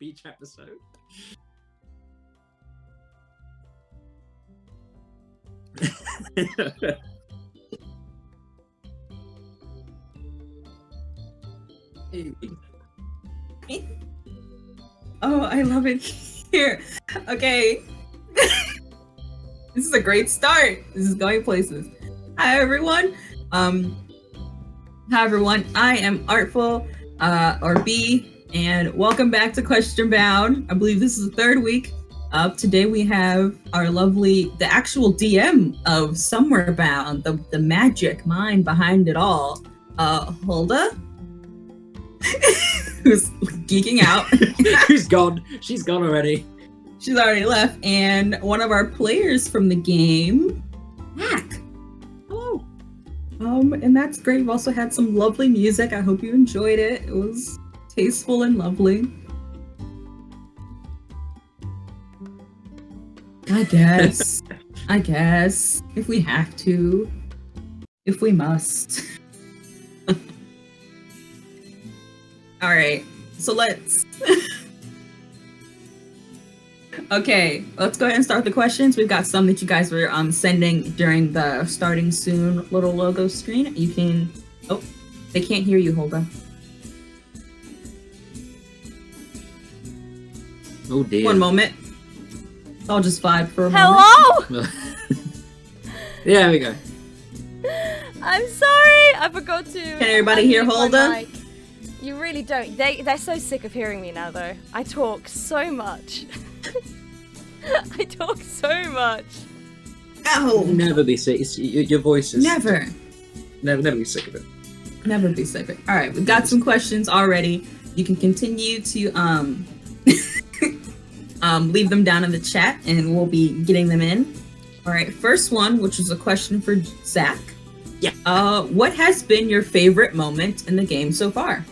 beach episode. Oh, I love it here. Okay. This is a great start. This is going places. Hi everyone. I am Artful, or B, and welcome back to Question Bound. I believe this is the third week. Today we have the actual DM of Somewhere Bound, the magic mind behind it all, Hulda, who's geeking out. Who's gone? She's gone already. She's already left. And one of our players from the game, Zac. Hello. And that's great. We've also had some lovely music. I hope you enjoyed it. It was tasteful and lovely. I guess. If we have to. If we must. Alright, so let's... Okay, let's go ahead and start the questions. We've got some that you guys were sending during the starting soon little logo screen. You can... Oh, they can't hear you, Hulda. Oh dear. One moment. I'll just vibe for a moment. Yeah, there we go. I'm sorry, I forgot to... Can everybody hear Hulda? You really don't. They're so sick of hearing me now, though. I talk so much. I talk so much. Oh! Never be sick. Your voice is... Never Never be sick of it. Never be sick of it. Alright, we've got some questions already. You can continue to leave them down in the chat, and we'll be getting them in. Alright, first one, which is a question for Zac. Yeah. What has been your favorite moment in the game so far?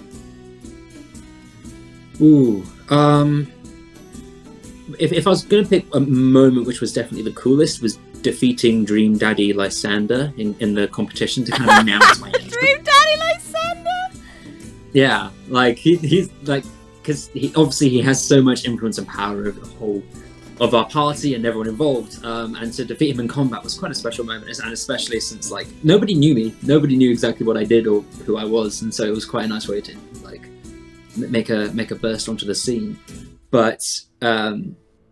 Ooh, if I was gonna pick a moment which was definitely the coolest, was defeating Dream Daddy Lysander in the competition to kind of announce my entry. Dream Daddy Lysander. Yeah, like he's like, because he has so much influence and power over the whole of our party and everyone involved, and to defeat him in combat was quite a special moment, and especially since like nobody knew me, nobody knew exactly what I did or who I was, and so it was quite a nice way to like make a burst onto the scene. But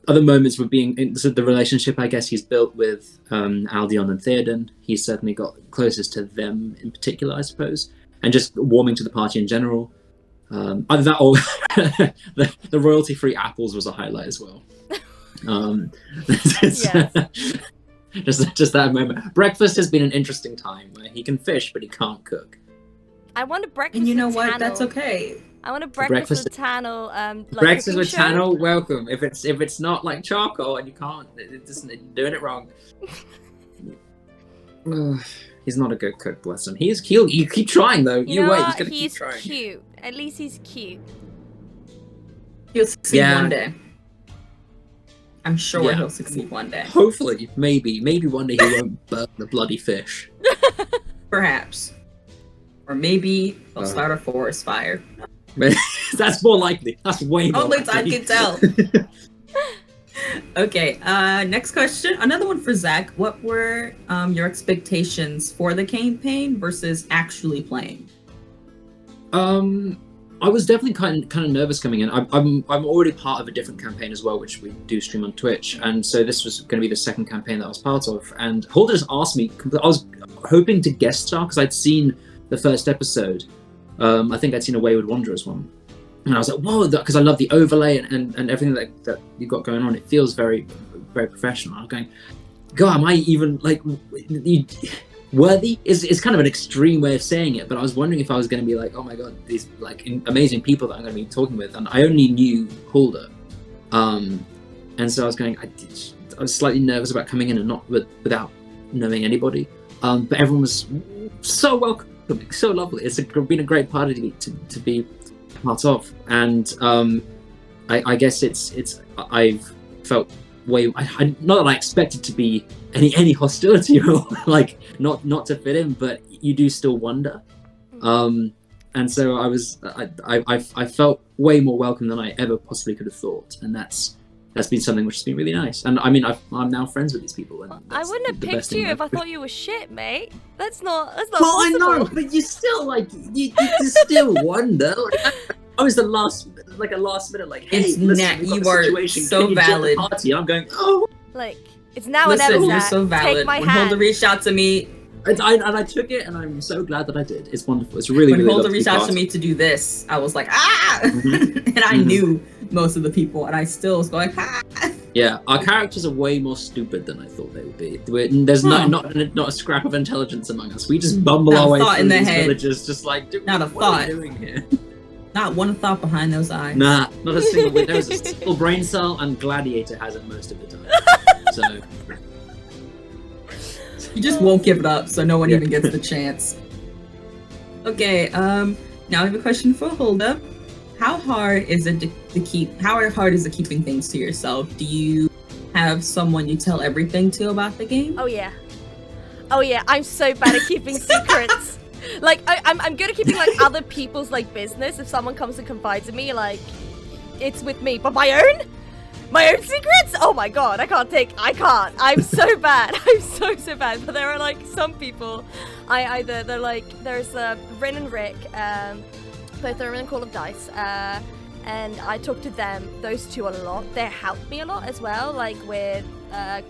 other moments were being the relationship I guess he's built with Aldion and Theoden. He's certainly got closest to them in particular, I suppose, and just warming to the party in general. Either that or the royalty-free apples was a highlight as well. Yes. just that moment. Breakfast has been an interesting time where he can fish but he can't cook. I want a breakfast. And you know with what? Tannel. That's okay. I want a breakfast with Tannel. Like breakfast with show. Tannel, welcome. If it's not like charcoal and you can't, it's doing it wrong. He's not a good cook, bless him. He'll you keep trying though. You wait, know he's gonna he's keep trying. Cute. At least he's cute. He'll succeed Yeah. one day. I'm sure he'll succeed one day. Hopefully, maybe one day he won't burn the bloody fish. Perhaps. Or maybe he'll start a forest fire. That's more likely. That's way more Only likely. time can tell. Okay, next question. Another one for Zac. What were your expectations for the campaign versus actually playing? I was definitely kind of nervous coming in. I'm already part of a different campaign as well, which we do stream on Twitch, and so this was going to be the second campaign that I was part of. And Hulda just asked me. I was hoping to guest star because I'd seen the first episode. I think I'd seen A Wayward Wanderers one, and I was like, whoa, because I love the overlay and everything that you've got going on. It feels very, very professional. I was going, God, am I even like worthy? Is kind of an extreme way of saying it, but I was wondering if I was going to be like, oh my God, these like amazing people that I'm going to be talking with, and I only knew Hulda, and so I was going, I was slightly nervous about coming in and not without knowing anybody, but everyone was so welcoming, so lovely. It's been a great party to be part of, and I guess I've felt way not that I expected to be any hostility or like not to fit in, but you do still wonder, and so I felt way more welcome than I ever possibly could have thought, and that's been something which has been really nice. And I mean, I'm now friends with these people. And I wouldn't have picked you if I thought you were shit, mate. That's not Well, possible. I know, but you still you still wonder. Like, I was the last minute, like, hey, It's listen, we've got you a are situation. so Can you join the valid. party? And I'm going, oh. Like, it's now Listen, or never, you're Zac. so valid. Take my When hand. Hulda reached out to me, And I took it, and I'm so glad that I did. It's wonderful. It's really, when really Hulda lovely reached out part. to me to do this, I was like, ah! Mhm. And I Mhm. knew most of the people, and I still was going, ah! Yeah, our characters are way more stupid than I thought they would be. There's Huh. not a scrap of intelligence among us. We just bumble Not a our way thought through in the these head. villages, just like, dude, Not a what are thought. we doing here? Not one thought behind those eyes. Nah, not a single. There's a single brain cell, and Gladiator has it most of the time. So You just won't give it up, so no one Yeah. even gets the chance. Okay, now I have a question for Hulda. How hard is it how hard is it keeping things to yourself? Do you have someone you tell everything to about the game? Oh yeah. I'm so bad at keeping secrets. Like I'm good at keeping like other people's like business. If someone comes and confides in me, like it's with me. But my own secrets? Oh my god, I can't. I'm so bad. I'm so bad. But there are like some people. They're like there's Rin and Rick. Both are in Call of Dice. And I talk to them, those two, a lot. They help me a lot as well, like with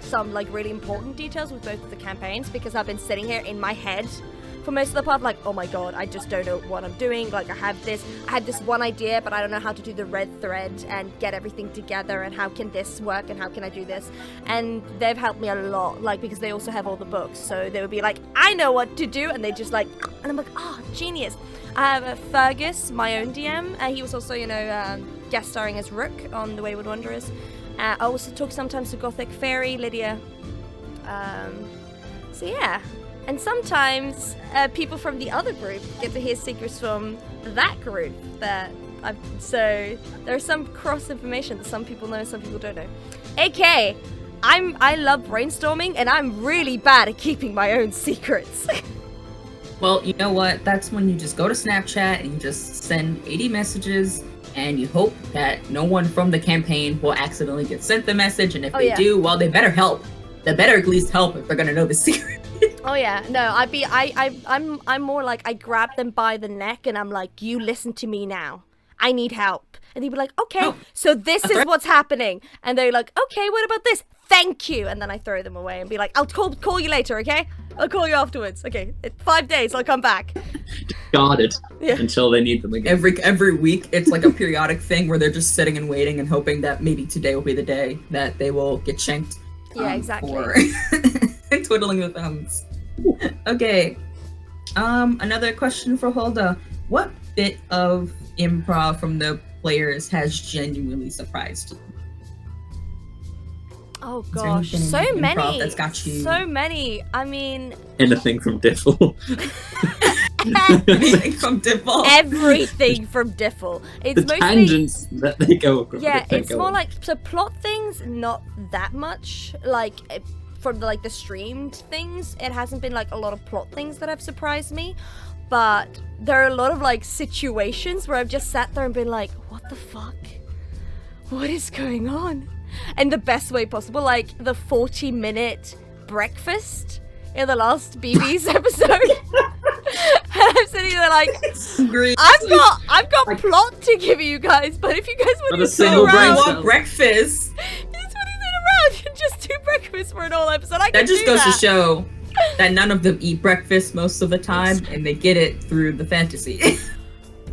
some like really important details with both of the campaigns, because I've been sitting here in my head for most of the part, like, oh my god, I just don't know what I'm doing. Like I had this one idea, but I don't know how to do the red thread and get everything together, and how can this work, and how can I do this? And they've helped me a lot, like, because they also have all the books, so they would be like, I know what to do, and they just like, and I'm like, oh, genius. I have Fergus, my own DM. He was also, guest starring as Rook on The Wayward Wanderers. I also talk sometimes to Gothic Fairy, Lydia. So yeah. And sometimes people from the other group get to hear secrets from that group. So there's some cross information that some people know and some people don't know. AK, I love brainstorming, and I'm really bad at keeping my own secrets. Well, you know what? That's when you just go to Snapchat and you just send 80 messages, and you hope that no one from the campaign will accidentally get sent the message, and if they do, well, they better help. They better at least help if they're gonna know the secret. Oh yeah, no, I'm more like, I grab them by the neck and I'm like, you listen to me now. I need help. And they'd be like, okay, so this is what's happening. And they're like, okay, what about this? Thank you. And then I throw them away and be like, I'll call you later, okay? I'll call you afterwards. Okay, 5 days, I'll come back. guarded until they need them again. Every week, it's like a periodic thing where they're just sitting and waiting and hoping that maybe today will be the day that they will get shanked. Yeah, exactly. For twiddling the thumbs. Okay. Another question for Hulda. What bit of improv from the players has genuinely surprised you? Oh Is there gosh, anything in so improv many. that's got you- So many. I mean, Anything from Diffle. Anything from Dimple? everything from Diffle. It's The mostly tangents that they go across. yeah. that they It's go more on. like, so plot things, not that much. Like from the, like the streamed things, it hasn't been like a lot of plot things that have surprised me. But there are a lot of like situations where I've just sat there and been like, what the fuck? What is going on? In the best way possible, like the 40-minute breakfast in the last BB's episode. And I'm sitting there like, I've got plot to give you guys, but if you guys want Not to a sit single brain around, cell. Want breakfast? you just want to sit around and just do breakfast for an whole episode. I can That just do goes that. to show that none of them eat breakfast most of the time, and they get it through the fantasy.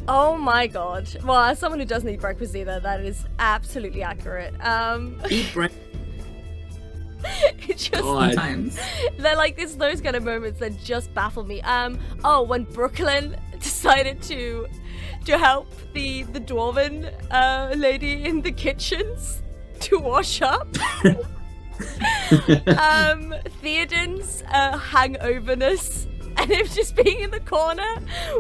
Oh my god. Well, as someone who doesn't eat breakfast either, that is absolutely accurate. Eat breakfast. It just God. Sometimes. they're like those kind of moments that just baffle me. When Brooklyn decided to help the dwarven lady in the kitchens to wash up. Theoden's hangoverness and him just being in the corner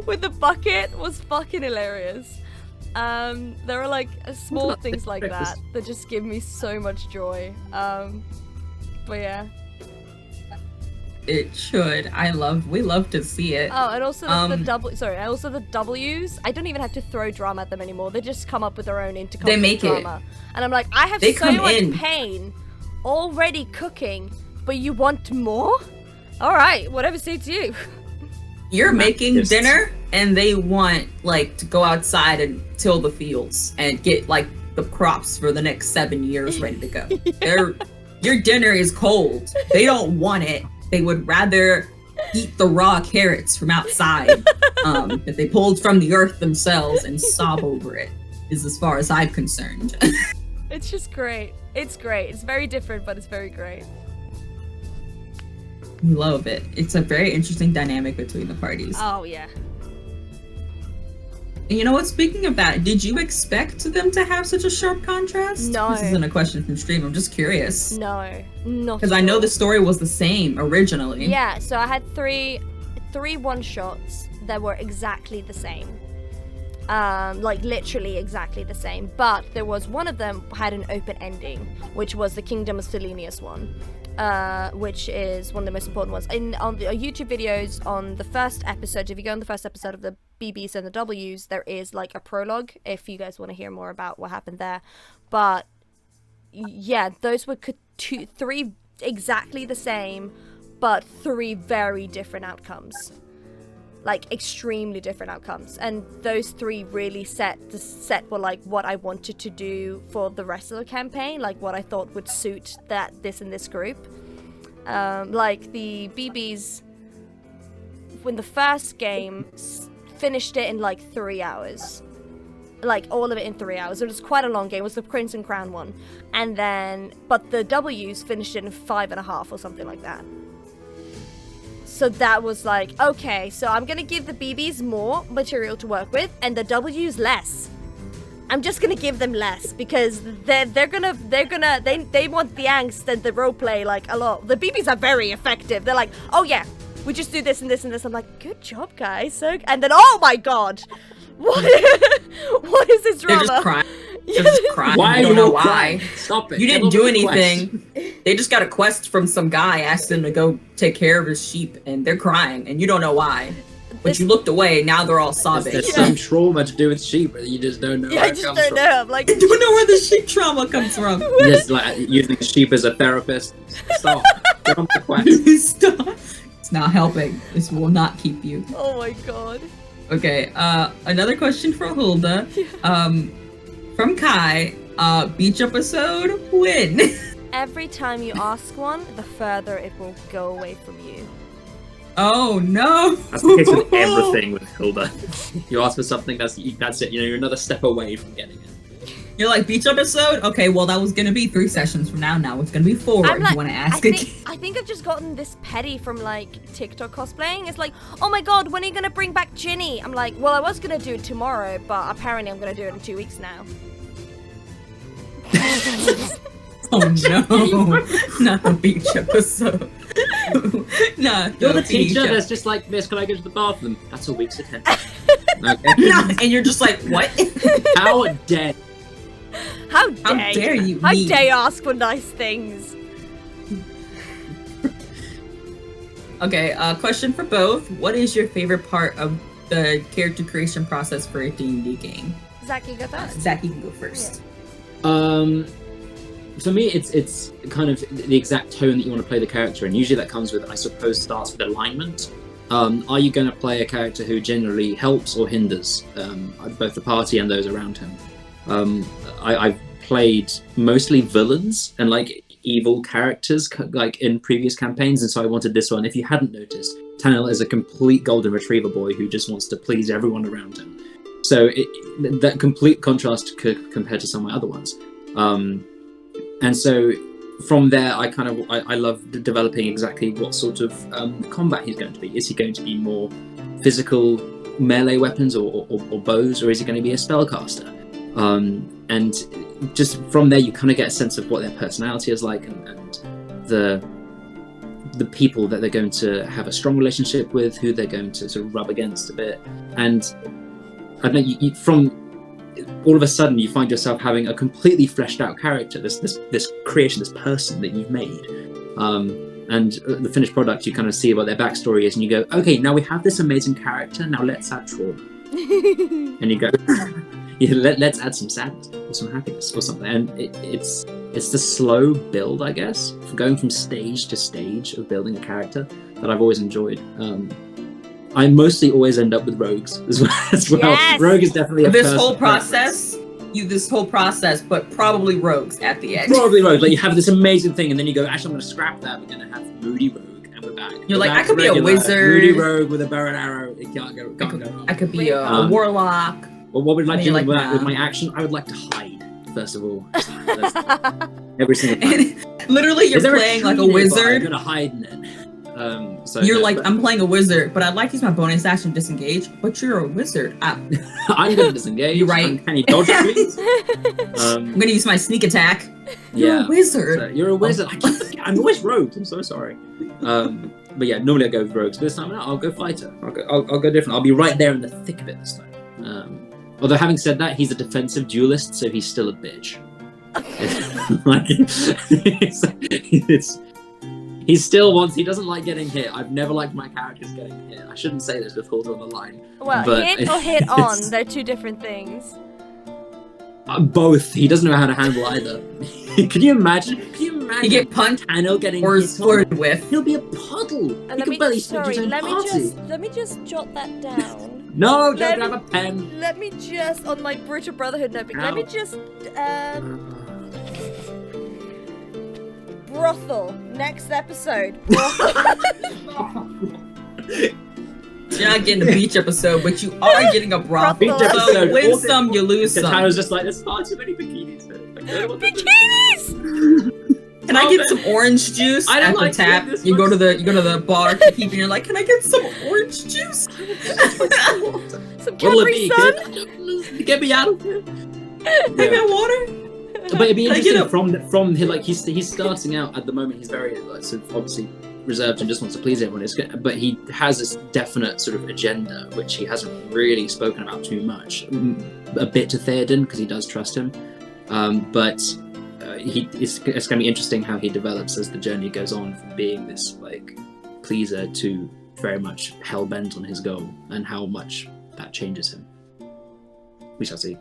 with the bucket was fucking hilarious. There are like small things like that that just give me so much joy. But yeah. It should. We love to see it. Oh, and also the W's. I don't even have to throw drama at them anymore. They just come up with their own intercom drama. And I'm like, I have so much pain already cooking, but you want more? All right, whatever suits you. You're making dinner, and they want like to go outside and till the fields and get like the crops for the next 7 years ready to go. Yeah. Your dinner is cold. They don't want it. They would rather eat the raw carrots from outside that they pulled from the earth themselves and sob over it, is as far as I'm concerned. It's just great. It's great. It's very different, but it's very great. Love it. It's a very interesting dynamic between the parties. Oh, yeah. And you know what? Speaking of that, did you expect them to have such a sharp contrast? No. This isn't a question from stream. I'm just curious. No, not because I know the story was the same originally. Yeah, so I had three one-shots that were exactly the same. Like literally exactly the same. But there was one of them had an open ending, which was the Kingdom of Selenius one. Which is one of the most important ones. On the YouTube videos on the first episode, if you go on the first episode of the BBs and the Ws, there is like a prologue if you guys want to hear more about what happened there. But yeah, those were three exactly the same, but three very different outcomes. Like extremely different outcomes, and those three really set for like what I wanted to do for the rest of the campaign, like what I thought would suit this and this group. Like the BBs, when the first game finished it in like 3 hours, like all of it in 3 hours. It was quite a long game. It was the Crimson Crown one, and then but the W's finished it in 5.5 or something like that. So that was like, okay, so I'm gonna give the BBs more material to work with and the W's less. I'm just gonna give them less because they want the angst and the roleplay like a lot. The BBs are very effective. They're like, oh yeah, we just do this and this and this. I'm like, good job, guys. So, and then, oh my god, what is this drama? They're just crying. They're just crying. Why? You don't know why. Stop it. You didn't do anything. They just got a quest from some guy, asked them to go take care of his sheep, and they're crying, and you don't know why. But you looked away, and now they're all sobbing. There's some trauma to do with sheep, but you just don't know where it comes from. I'm like, I don't know where the sheep trauma comes from. Just like using sheep as a therapist. Stop. Get on the quest. Stop. It's not helping. This will not keep you. Oh my god. Okay, another question for Hulda. From Kai, beach episode, win. Every time you ask one, the further it will go away from you. Oh no! That's the case with everything with Hilda. You ask for something, that's it. You know, you're another step away from getting it. You're like, beach episode? Okay, well that was gonna be 3 sessions from now. Now it's gonna be 4. Like, you want to ask again? I think I've just gotten this petty from like TikTok cosplaying. It's like, oh my god, when are you gonna bring back Ginny? I'm like, well, I was gonna do it tomorrow, but apparently I'm gonna do it in 2 weeks now. Oh no, not the beach episode. No, you're the teacher that's just like, miss, can I go to the bathroom? That's a week's attention. Okay. And you're just like, what? How dare How dare you? How dare you ask for nice things? Okay, question for both. What is your favorite part of the character creation process for a D&D game? Zac, you go first. Zac, you can go first. Yeah. For me, it's kind of the exact tone that you want to play the character in. Usually that comes with, I suppose, starts with alignment. Are you going to play a character who generally helps or hinders both the party and those around him? I've played mostly villains and like evil characters like in previous campaigns, and so I wanted this one. If you hadn't noticed, Tanil is a complete golden retriever boy who just wants to please everyone around him. So that complete contrast compared to some of my other ones. And so from there, I love developing exactly what sort of combat he's going to be. Is he going to be more physical melee weapons or bows, or is he going to be a spellcaster? And just from there, you kind of get a sense of what their personality is like and the people that they're going to have a strong relationship with, who they're going to sort of rub against a bit. And I don't know, you from all of a sudden you find yourself having a completely fleshed out character, this creation, this person that you've made. And And the finished product, you kind of see what their backstory is, and you go, okay, now we have this amazing character, now let's add trauma. And you go, yeah, let's add some sadness or some happiness or something. And it's the slow build, I guess, going from stage to stage of building a character that I've always enjoyed. I mostly always end up with rogues as well. Yes! Rogue is definitely this whole process, but probably rogues at the end. Probably rogue. Like you have this amazing thing, and then you go, actually, I'm going to scrap that. We're going to have moody rogue, and we're back. You're like, back I could be a wizard. Moody rogue with a bow and arrow. It can't go wrong. I could be a warlock. Well, what would I like to do like with my action? I would like to hide, first of all. Every single time. Literally, you're playing like a wizard. I'm going to hide in it. So you're like, I'm playing a wizard, but I'd like to use my bonus action to disengage. But you're a wizard. I'm going to disengage. You're right. Can you dodge, please? I'm going to use my sneak attack. You're a wizard. So you're a wizard. I'm always rogues. I'm so sorry. But yeah, normally I go with rogues. But this time, I'll go fighter. I'll go different. I'll be right there in the thick of it this time. Although having said that, he's a defensive duelist, so he's still a bitch. He still wants. He doesn't like getting hit. I've never liked my characters getting hit. I shouldn't say this with Hulda on the line. Well, but hit or hit on, they're two different things. Both. He doesn't know how to handle either. Can you imagine? He get punched Hanno getting or hit flirted with. He'll be a puddle. And let me just jot that down. No, don't have a pen. Let me just on my Brotherhood notebook. Let me just brothel. Next episode. You're not getting a beach episode, but you are getting a brothel. Beach episode. So win some, you lose some. I was just like, there's far too many bikinis. Bikinis! Can I get some orange juice? I don't At like the tap. You go to the bar to keep and you're like, can I get some orange juice? Some Capri Sun? Get me out of here. I got water. But it'd be interesting from like he's starting out at the moment. He's very so obviously reserved and just wants to please everyone. But he has this definite sort of agenda which he hasn't really spoken about too much. A bit to Theoden because he does trust him, but it's going to be interesting how he develops as the journey goes on from being this like pleaser to very much hell bent on his goal and how much that changes him. We shall see.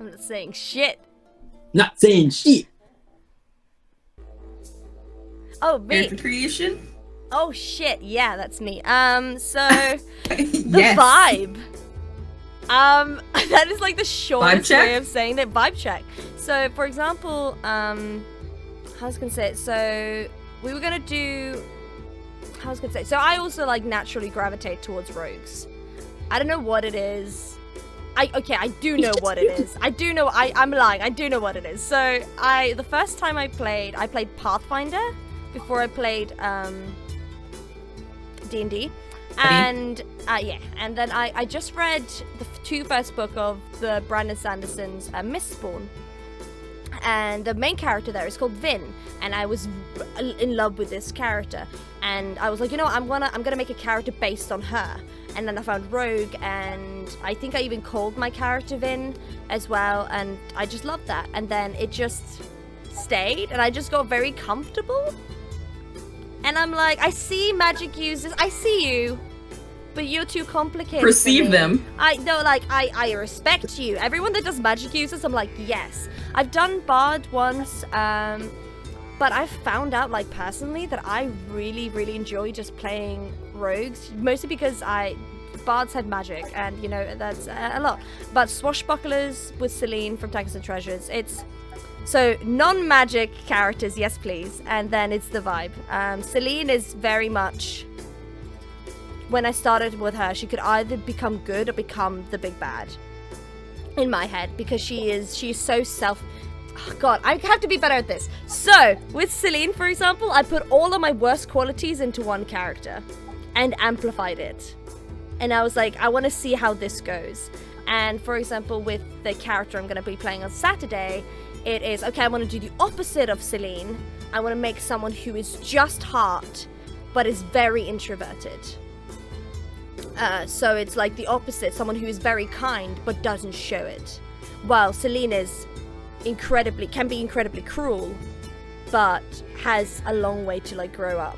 I'm not saying shit. Not saying shit. Oh, me. Character creation? Oh shit, yeah, that's me. So the Yes. vibe. That is like the shortest Vibe way check? of saying that. Vibe check. So for example, how was I gonna say it? So we were gonna do so I also like naturally gravitate towards rogues. I don't know what it is. I do know what it is. I'm lying. I do know what it is. So the first time I played Pathfinder before I played D&D. And and then I just read the two first book of the Brandon Sanderson's Mistborn. And the main character there is called Vin, and I was in love with this character. And I was like, I'm gonna make a character based on her. And then I found Rogue, and I think I even called my character Vin as well, and I just loved that. And then it just stayed, and I just got very comfortable. And I'm like, I see magic users, I see you, but you're too complicated. Perceive them. I respect you. Everyone that does magic users, I'm like, yes. I've done Bard once, but I've found out, like, personally, that I really, really enjoy just playing rogues, mostly because Bards had magic, and, that's a lot. But Swashbucklers with Celine from Tankers and Treasures, so non-magic characters, yes please, and then it's the vibe. Celine is very much, when I started with her, she could either become good or become the big bad, in my head, because she's so God, I have to be better at this. So, with Celine, for example, I put all of my worst qualities into one character and amplified it. And I was like, I want to see how this goes. And for example, with the character I'm going to be playing on Saturday, it is, okay, I want to do the opposite of Celine. I want to make someone who is just heart, but is very introverted. So it's like the opposite, someone who is very kind, but doesn't show it. While Celine is can be incredibly cruel, but has a long way to like grow up.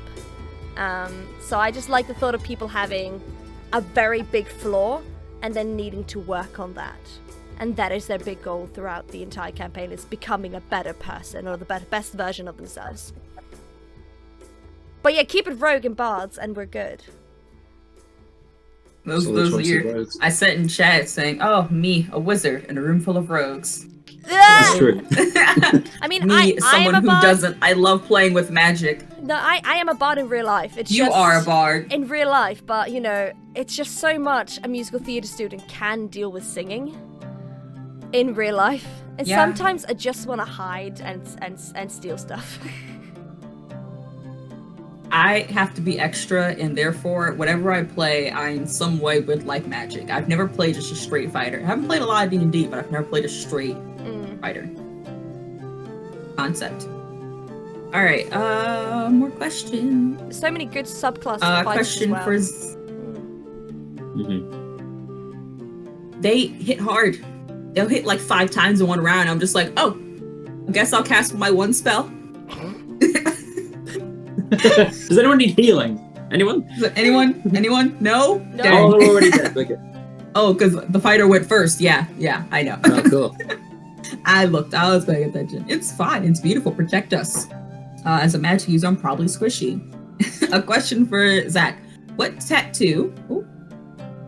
So I just like the thought of people having a very big flaw and then needing to work on that. And that is their big goal throughout the entire campaign, is becoming a better person or the best version of themselves. But yeah, keep it rogue and bards and we're good. Those are your... I sent in chat saying, "Oh, me, a wizard in a room full of rogues." That's true. I mean, me, I someone am a who bard. doesn't. I love playing with magic. No, I am a bard in real life. It's You just are a bard. in real life, but you know, it's just so much a musical theatre student can deal with singing in real life. And Yeah. sometimes I just want to hide and steal stuff. I have to be extra, and therefore, whatever I play, I in some way would like magic. I've never played just a straight fighter. I haven't played a lot of D&D, but I've never played a straight fighter concept. All right, more questions. So many good subclasses. of fighters Question as well. for Mm-hmm. they hit hard. They'll hit like 5 times in one round. I'm just like, oh, I guess I'll cast my one spell. Does anyone need healing? Anyone? Anyone? No? No. Dang. Oh, they're already dead. Okay. Oh, because the fighter went first. Yeah, I know. Oh, cool. I was paying attention. It's fine. It's beautiful. Protect us. As a magic user, I'm probably squishy. A question for Zac. What tattoo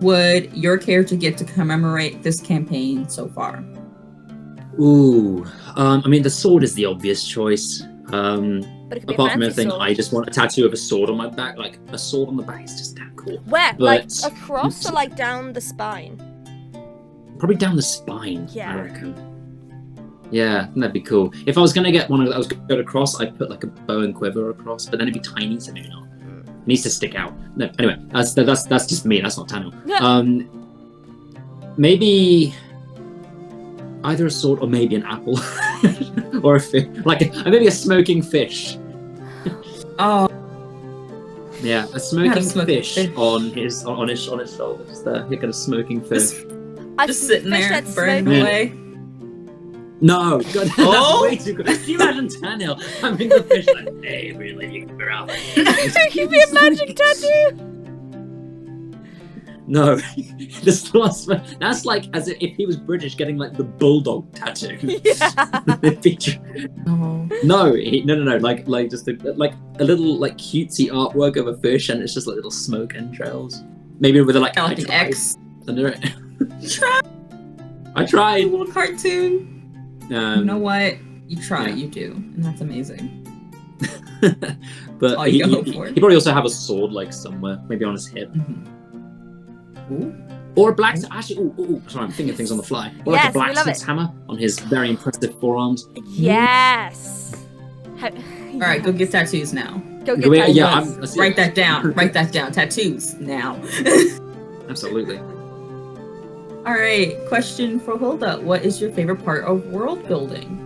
would your character get to commemorate this campaign so far? Ooh. I mean, the sword is the obvious choice. But it could be Apart a from fancy everything, sword. I just want a tattoo of a sword on my back. Like, a sword on the back is just damn cool. Where? But- Like across or like down the spine? Probably down the spine, Yeah. I reckon. Yeah, that'd be cool. If I was going to get one that was going to go across, I'd put like a bow and quiver across, but then it'd be tiny, so maybe not. It needs to stick out. No, anyway, that's just me. That's not Tano. Yeah. Maybe either a sword or maybe an apple. Or a fish. Maybe a smoking fish. Oh, Yeah, a smoking smoking fish, fish. on his shoulders there. You've got a smoking fish. just sitting fish there, that's burning smoking. away. No, God, Oh! that's way too good. Can you imagine Tanil having the fish like, hey, really, you can go out. Give me a magic tattoo. No, that's like as if he was British getting like the bulldog tattoo. Yeah. Oh. No, no, like just a little like cutesy artwork of a fish, and it's just like little smoke entrails. Maybe with a like Kind of like an I tried X. under it. Try I a tried. little cartoon. You know what? You try, yeah. you do, and that's amazing. But all you he, can hope he, for. he probably also have a sword like somewhere, maybe on his hip. Ooh. Or a black... Actually, sorry, I'm thinking things on the fly. Or Yes, we like a love blacksmith's it. hammer on his very impressive forearms. Yes. All right, go get tattoos now. Go get Yeah, tattoos. yeah, Write that down. Write that down. Tattoos now. Absolutely. All right, question for Hulda. What is your favorite part of world building?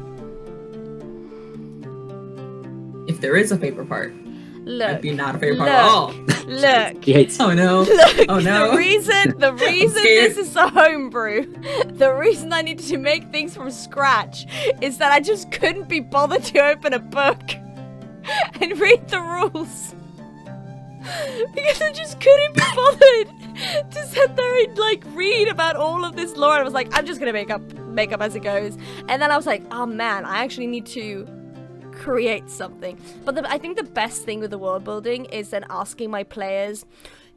If there is a favorite part. Look. Might be not a favorite part at all. Look. He hates... Oh no. Look, Oh no. the reason scared. this is a homebrew, the reason I needed to make things from scratch is that I just couldn't be bothered to open a book and read the rules. Because I just couldn't be bothered to sit there and like read about all of this lore. And I was like, I'm just gonna make up as it goes. And then I was like, oh man, I actually need to create something. But I think the best thing with the world building is then asking my players,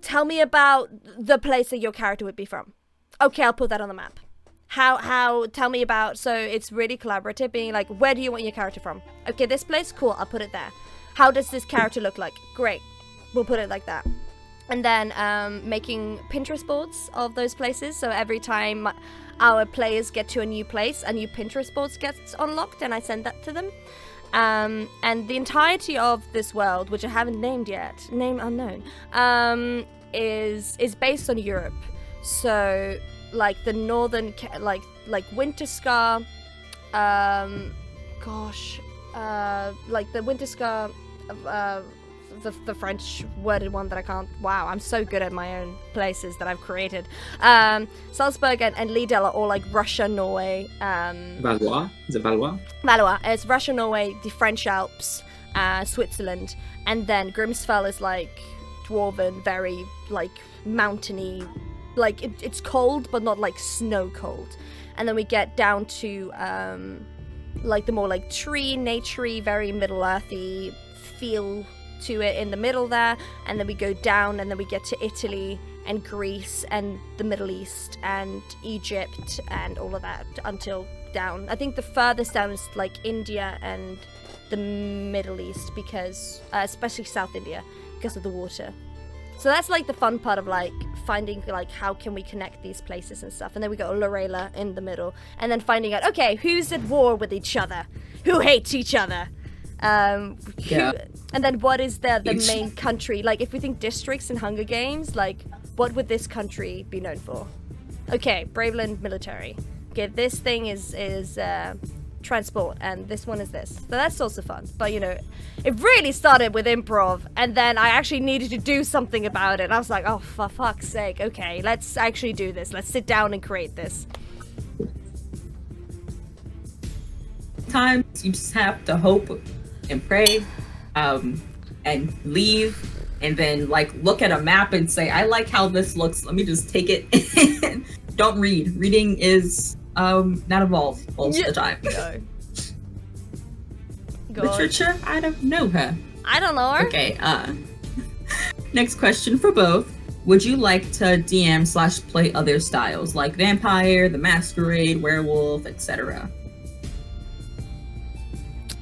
tell me about the place that your character would be from. Okay, I'll put that on the map. Tell me about, so it's really collaborative, being like, where do you want your character from? Okay, this place, cool, I'll put it there. How does this character look like? Great, we'll put it like that. And then making Pinterest boards of those places, so every time our players get to a new place, a new Pinterest board gets unlocked, and I send that to them. And the entirety of this world, which I haven't named yet, name unknown, is based on Europe. So, like the northern, like Winterscar, like the Winterscar, the French worded one that I can't. Wow, I'm so good at my own places that I've created. Salzburg and Lidl are all like Russia, Norway. Valois? Is it Valois? Valois. It's Russia, Norway, the French Alps, Switzerland, and then Grimsfell is like dwarven, very like mountainy. Like it's cold, but not like snow cold. And then we get down to like the more like tree, naturey, very Middle Earthy feel to it in the middle there. And then we go down, and then we get to Italy and Greece and the Middle East and Egypt and all of that until down. I think the furthest down is like India and the Middle East, because especially South India, because of the water. So that's like the fun part of like finding like how can we connect these places and stuff. And then we got Lorela in the middle, and then finding out, okay, who's at war with each other, who hates each other, and then what is the main country. Like if we think districts in Hunger Games, like what would this country be known for? Okay, Braveland military. Okay, this thing is transport, and this one is this. So that's also fun. But you know, it really started with improv, and then I actually needed to do something about it. And I was like, oh, for fuck's sake, okay, let's actually do this. Let's sit down and create this. Sometimes you just have to hope and pray, and leave, and then like look at a map and say, I like how this looks. Let me just take it. Don't read. Reading is not evolved all the time. No. Literature? I don't know her. I don't know her. Okay, next question for both. Would you like to DM / play other styles like Vampire, The Masquerade, Werewolf, etc.?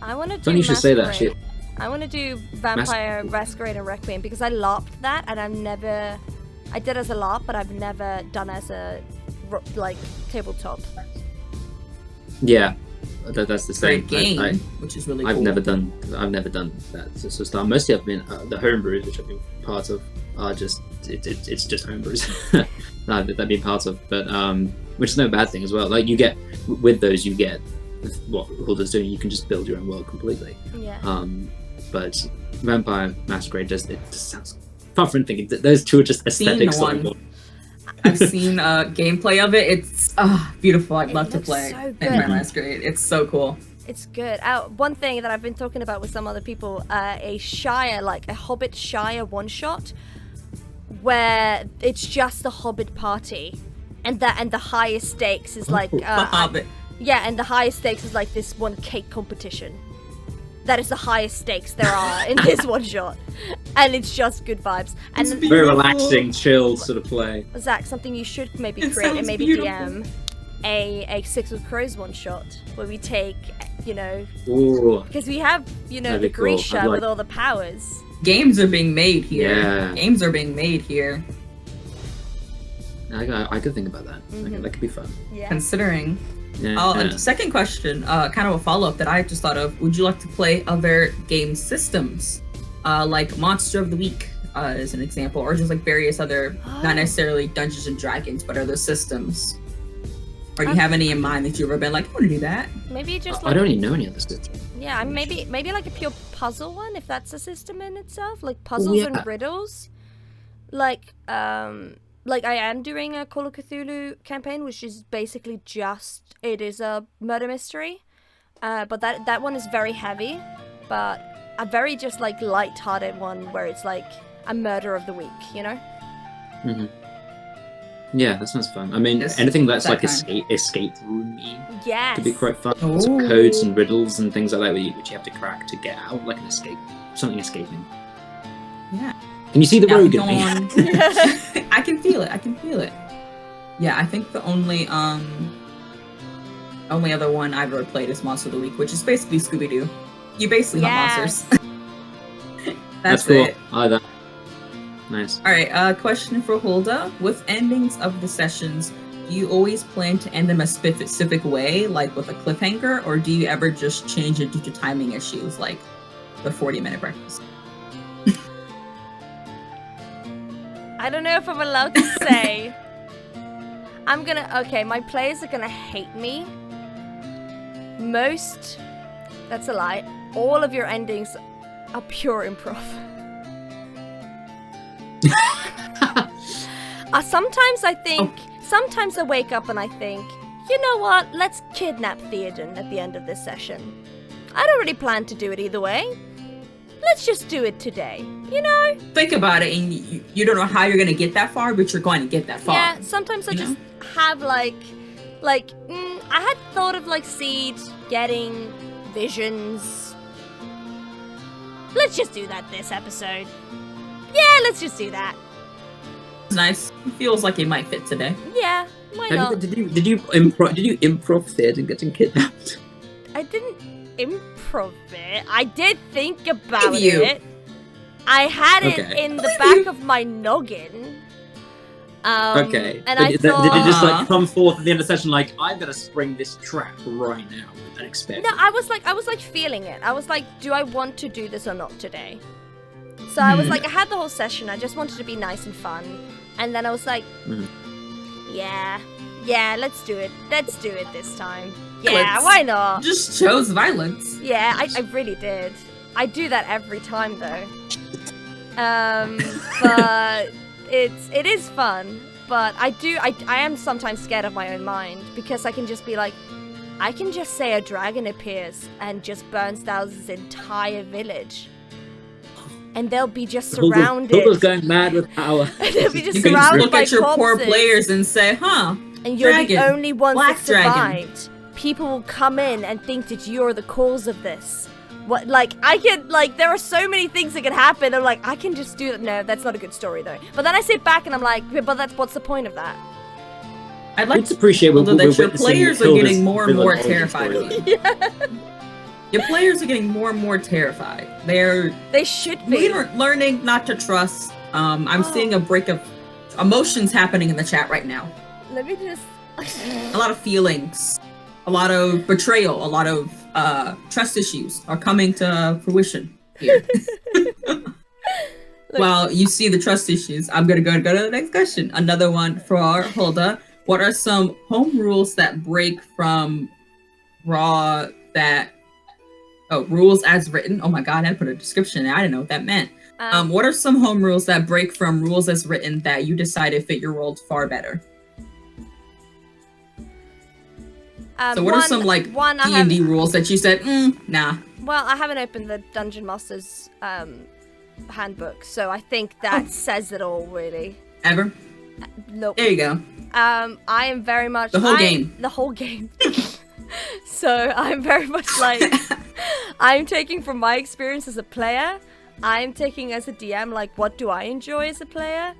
I want to do Funny you should say that, shit. I want to do Vampire, Masquerade, and Requiem because I LARPed that, and I did as a LARP, but I've never done as a like tabletop. Yeah, that's the same. Great game, which is really cool. I've never done that sort of style. Mostly I've been the homebrews, which I've been part of, are just it's just homebrews that I've been part of, but which is no bad thing as well. Like you get with those, you get what Hulda's doing. You can just build your own world completely. Yeah. But Vampire Masquerade just sounds far from thinking. Those two are just aesthetics. I've seen gameplay of it. It's beautiful. I'd love to play so good. Vampire Masquerade. It's so cool. It's good. One thing that I've been talking about with some other people, a Shire, like a Hobbit Shire one-shot, where it's just the Hobbit party, and the highest stakes is like the Hobbit. Yeah, and the highest stakes is like this one cake competition. That is the highest stakes there are in this one shot, and it's just good vibes. And then, very relaxing, chilled sort of play. Zach, something you should maybe It create and sounds maybe beautiful. DM a Six of Crows one shot where we take, you know, Ooh. because we have, you know, That'd the be cool. Grisha I'd like- with all the powers. Games are being made here. Yeah. Games are being made here. I could think about that. That could be fun. Yeah. Considering. Yeah. And second question, kind of a follow-up that I just thought of. Would you like to play other game systems? Like Monster of the Week is an example, or just like various other, not necessarily Dungeons and Dragons, but other systems? Or do you have any in mind that you've ever been like, I want to do that? Maybe just I like, don't even know any other systems. yeah, maybe like a pure puzzle one, if that's a system in itself, like puzzles yeah. and riddles. Like I am doing a Call of Cthulhu campaign, which is basically it is a murder mystery, but that one is very heavy, but a very just like light-hearted one where it's like a murder of the week, you know? Mm-hmm. Yeah, that sounds fun. I mean, Yes, anything that's that like kind. escape room-y Yes. could be quite fun. Ooh. Some codes and riddles and things like that which you have to crack to get out, like an escape, something escaping. Yeah. Can you see the Now, rogue in go me? on. I can feel it. Yeah, I think the only other one I've ever played is Monster of the Week, which is basically Scooby-Doo. You basically hunt monsters. That's cool. it. I like that. Nice. Alright, question for Hulda. With endings of the sessions, do you always plan to end them a specific way, like with a cliffhanger, or do you ever just change it due to timing issues, like the 40-minute breakfast? I don't know if I'm allowed to say. My players are gonna hate me. That's a lie. All of your endings are pure improv. Sometimes I think, sometimes I wake up and I think, you know what, let's kidnap Theoden at the end of this session. I don't really plan to do it either way. Let's just do it today, you know? Think about it, and you don't know how you're going to get that far, but you're going to get that far. Yeah, sometimes I just have I had thought of like Seed getting visions. Let's just do that this episode. Yeah, let's just do that. It's nice. It feels like it might fit today. Yeah, why not? Did you improv Theoden getting kidnapped? I didn't improv it. I did think about it. I had it in the back of my noggin. Okay. And but I did thought, it just like come forth at the end of the session like, I'm gonna spring this trap right now and expect? No, I was like feeling it. I was like, do I want to do this or not today? So I was like, I had the whole session. I just wanted to be nice and fun. And then I was like, yeah, let's do it. Let's do it this time. Yeah, why not? Just chose violence. Yeah, I really did. I do that every time though. But it is fun. But I am sometimes scared of my own mind because I can just be like, I can just say a dragon appears and just burns down this entire village. And they'll be just surrounded. Hulda's going mad with power. They'll be just You can surrounded look by at your corpses. poor players and say, And you're dragon, the only ones black that dragon. survived. People will come in and think that you're the cause of this. What, like, I can, like, there are so many things that can happen. I'm like, I can just do that. No, that's not a good story, though. But then I sit back and I'm like, but what's the point of that? I'd like to appreciate that your players are getting more and more terrified of you. Your players are getting more and more terrified. They should be. We're learning not to trust. I'm seeing a break of emotions happening in the chat right now. Let me just... A lot of feelings. A lot of betrayal. A lot of trust issues are coming to fruition here. Well, you see the trust issues. I'm going to go to the next question. Another one for Hulda. What are some home rules that break from Raw that... Oh, rules as written. Oh my god, I put a description there. I didn't know what that meant. What are some home rules that break from rules as written that you decided fit your world far better? So what are some like D&D rules that you said, nah? Well, I haven't opened the Dungeon Master's handbook, so I think that says it all, really. Ever? Nope. There you go. I am very much... The whole game. The whole game. So I'm very much like... I'm taking from my experience as a player. I'm taking as a DM, like, what do I enjoy as a player?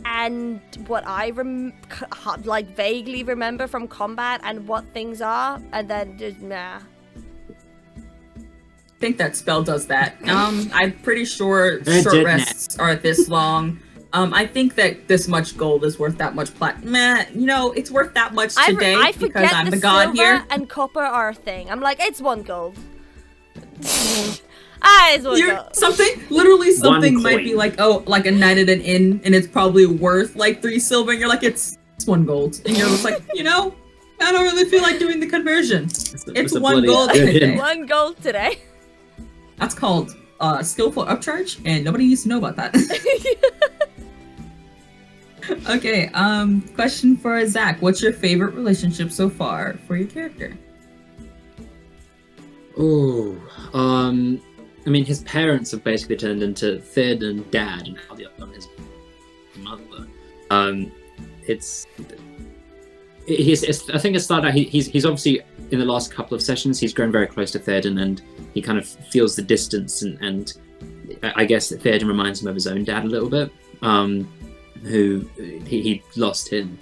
And what I like vaguely remember from combat and what things are. And then just, nah. I think that spell does that. I'm pretty sure short rests are this long. I think that this much gold is worth that much it's worth that much today I because I'm the god silver here. And copper are a thing. I'm like, it's 1 gold. It's 1 gold. Something might be like, like a night at an inn, and it's probably worth like 3 silver, and you're like, it's 1 gold. And you're just like, I don't really feel like doing the conversion. It's 1 gold today. 1 gold today. That's called skillful upcharge, and nobody needs to know about that. Okay, question for Zac. What's your favorite relationship so far for your character? Oh, I mean, his parents have basically turned into Theoden dad and Aldion his mother. I think it started out, he's obviously, in the last couple of sessions, he's grown very close to Theoden and he kind of feels the distance and I guess that Theoden reminds him of his own dad a little bit. Who he lost him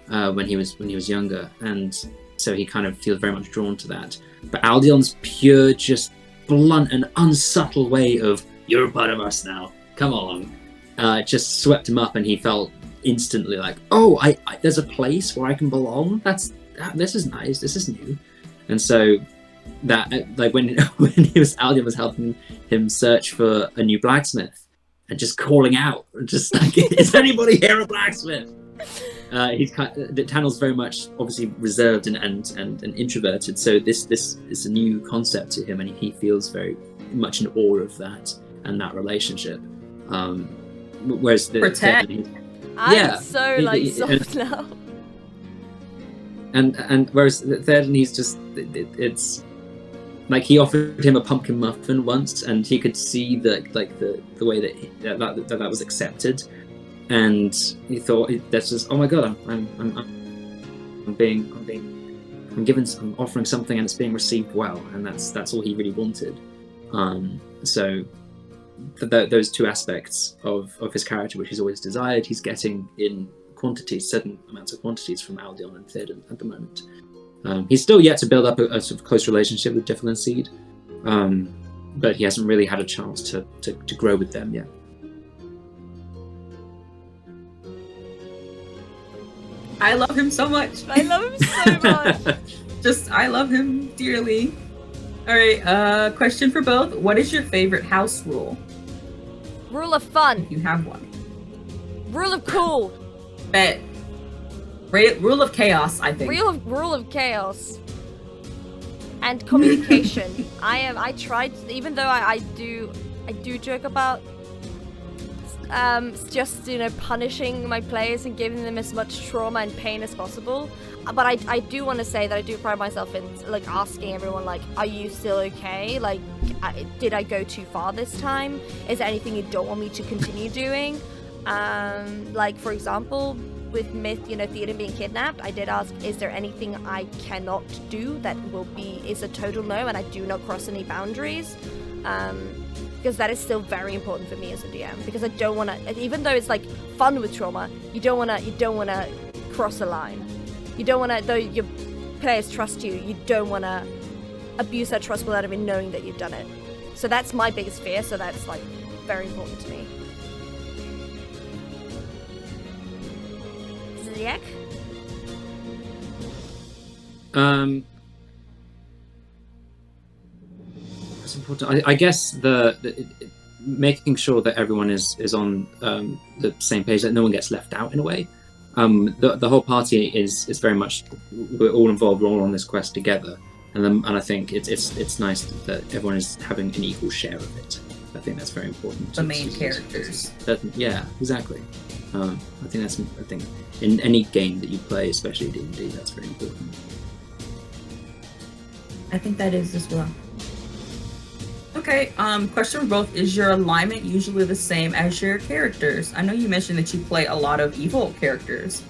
when he was younger, and so he kind of feels very much drawn to that. But Aldion's pure, just blunt and unsubtle way of "you're a part of us now, come on," just swept him up, and he felt instantly like, "Oh, I there's a place where I can belong. This is nice. This is new," and so that like when Aldion was helping him search for a new blacksmith. And just calling out, just like, is anybody here a blacksmith? Tannel's very much obviously reserved and introverted, so this is a new concept to him, and he feels very much in awe of that and that relationship. whereas the Protect. I'm Yeah, so like soft now. and whereas the third, and he's just it's like he offered him a pumpkin muffin once, and he could see the way that was accepted, and he thought that's just, oh my god, I'm offering something and it's being received well, and that's all he really wanted. So those two aspects of his character, which he's always desired, he's getting in quantities, certain amounts of quantities from Aldion and Theoden at the moment. He's still yet to build up a sort of close relationship with Difflin and Seed, but he hasn't really had a chance to grow with them yet. I love him so much. I love him so much. I love him dearly. All right, question for both. What is your favorite house rule? Rule of fun. If you have one. Rule of cool. Bet. Rule of chaos, I think. Rule of chaos. And communication. I tried, even though I do joke about just, you know, punishing my players and giving them as much trauma and pain as possible. But I do want to say that I do pride myself in like asking everyone, like, are you still okay? Like, did I go too far this time? Is there anything you don't want me to continue doing? Like, for example, with Myth, you know, Theoden being kidnapped, I did ask, is there anything I cannot do that is a total no, and I do not cross any boundaries? Because that is still very important for me as a DM, because I don't want to, even though it's like fun with trauma, you don't want to cross a line. You don't want to, though your players trust you, you don't want to abuse that trust without even knowing that you've done it. So that's my biggest fear, so that's like very important to me. Zac? That's important. I guess making sure that everyone is on the same page, that no one gets left out in a way. The whole party is very much, we're all involved, we're all on this quest together, and I think it's nice that everyone is having an equal share of it. I think that's very important. The main characters. Yeah, exactly. I think in any game that you play, especially D&D, that's very important. I think that is as well. Okay, question for both. Is your alignment usually the same as your characters? I know you mentioned that you play a lot of evil characters,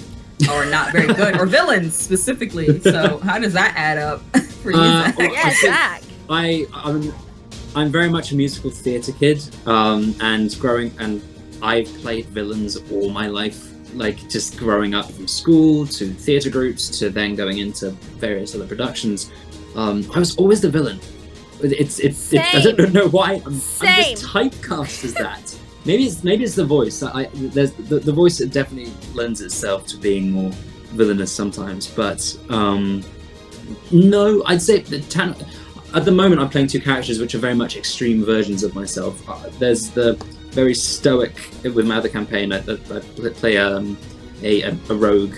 or not very good, or villains specifically. So how does that add up for you, Zac? Yeah, Zac. I'm very much a musical theatre kid, and I've played villains all my life, like just growing up from school to theatre groups to then going into various other productions. I was always the villain. It's I don't know why I'm just typecast as that. Maybe it's the voice. There's the voice that definitely lends itself to being more villainous sometimes. But no, I'd say at the moment I'm playing two characters which are very much extreme versions of myself. There's the very stoic with my other campaign. I play a rogue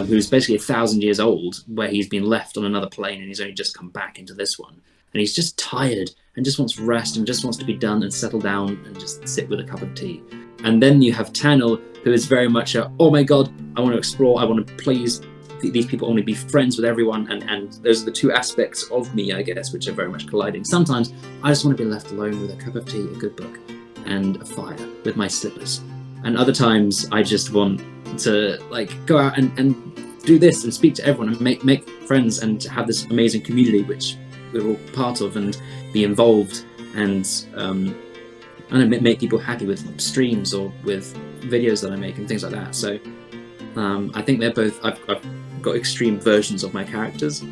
who's basically 1,000 years old, where he's been left on another plane and he's only just come back into this one. And he's just tired and just wants rest and just wants to be done and settle down and just sit with a cup of tea. And then you have Tanel, who is very much oh my god, I want to explore, I want to please these people, I want to be friends with everyone. And those are the two aspects of me, I guess, which are very much colliding. Sometimes I just want to be left alone with a cup of tea, a good book, and a fire with my slippers. And other times I just want to like go out and do this and speak to everyone and make friends and have this amazing community which we're all part of, and be involved and make people happy with streams or with videos that I make and things like that. So I think they're both, I've got extreme versions of my characters,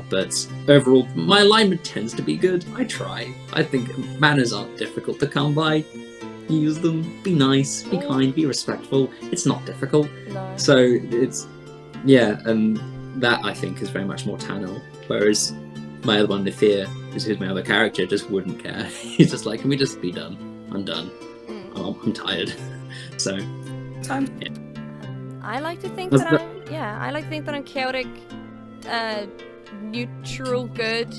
but overall my alignment tends to be good. I try. I think manners aren't difficult to come by. Use them, be nice, be kind, be respectful. It's not difficult. No. So it's, yeah, and that I think is very much more Tanel, whereas my other one, Nithir, who's my other character, just wouldn't care. He's just like, can we just be done? I'm done. I'm tired. So, yeah. I like to think that I'm chaotic, neutral, good,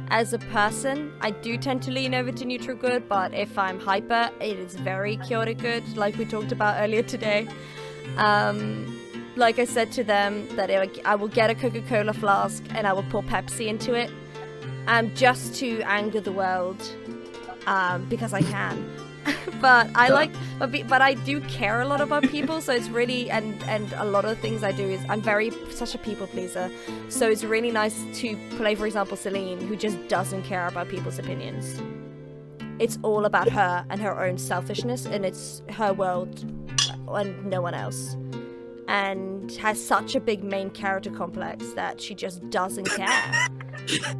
as a person, I do tend to lean over to neutral good, but if I'm hyper, it is very chaotic good, like we talked about earlier today. Like I said to them, that I will get a Coca-Cola flask and I will pour Pepsi into it, just to anger the world, because I can. But but I do care a lot about people, so it's really, and a lot of things I do is I'm such a people pleaser, so it's really nice to play, for example, Celine, who just doesn't care about people's opinions. It's all about her and her own selfishness, and it's her world and no one else, and has such a big main character complex that she just doesn't care.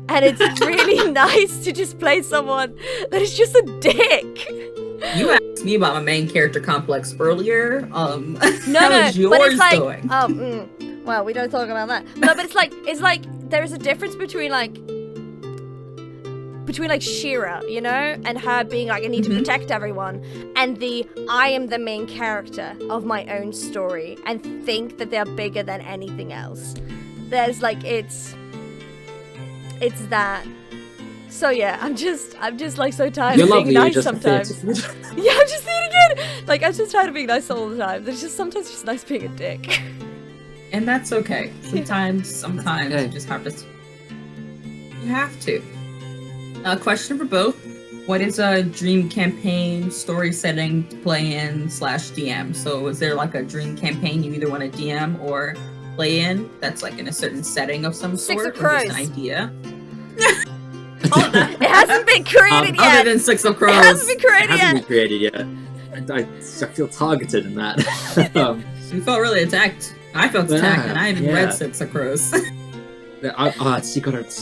And it's really nice to just play someone that is just a dick. You asked me about my main character complex earlier. No, how's yours but it's like, going? Well, we don't talk about that. No, but it's like there's a difference between Shira, you know, and her being like, I need to protect everyone, and I am the main character of my own story and think that they're bigger than anything else. There's like, it's that. So yeah, I'm just like so tired of being nice sometimes. Yeah, I'm just thinking it. Like, I'm just tired of being nice all the time. There's just sometimes just nice being a dick. And that's okay. Sometimes Okay. you just have to. You have to. Question for both. What is a dream campaign story setting to play in / DM? So is there like a dream campaign you either want to DM or play in that's like in a certain setting of some Six sort? of Or just an Crows. idea? It hasn't been created yet. Other than Six of Crows. It hasn't been It created hasn't yet. been created yet. I feel targeted in that. You felt really attacked. I felt attacked, Yeah, and I haven't yeah. read Six of Crows.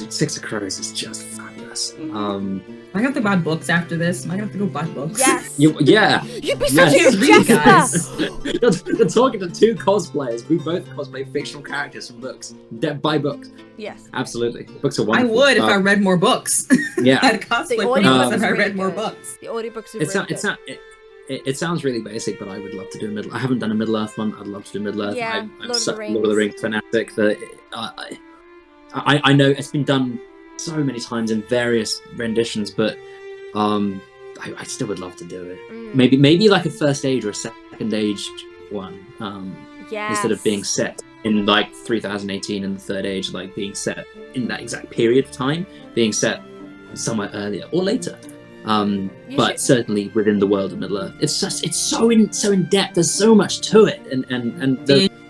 Six of Crows is just fabulous. Am I gonna have to buy books after this? Am I gonna have to go buy books? Yes. Yeah. You'd be Yes. such a Read, Jasper. guys. You're talking to two cosplayers. We both cosplay fictional characters from books. Buy books. Yes. Absolutely. Books are I wonderful. would if I read more books. Yeah. I'd cosplay The for audiobooks books if is I really read more good. books. The audiobooks are It's really not. good. It sounds really basic, but I would love to do a Middle. I haven't done a Middle Earth one. I'd love to do Middle Earth. Yeah, I'm Lord of such the a Lord of the Rings fanatic that I know it's been done so many times in various renditions, but I still would love to do it. Maybe like a first age or a second age one. Yes. Instead of being set in like 3018 in the Third Age, like being set in that exact period of time, being set somewhere earlier or later. But certainly within the world of Middle Earth, it's so in depth. There's so much to it, and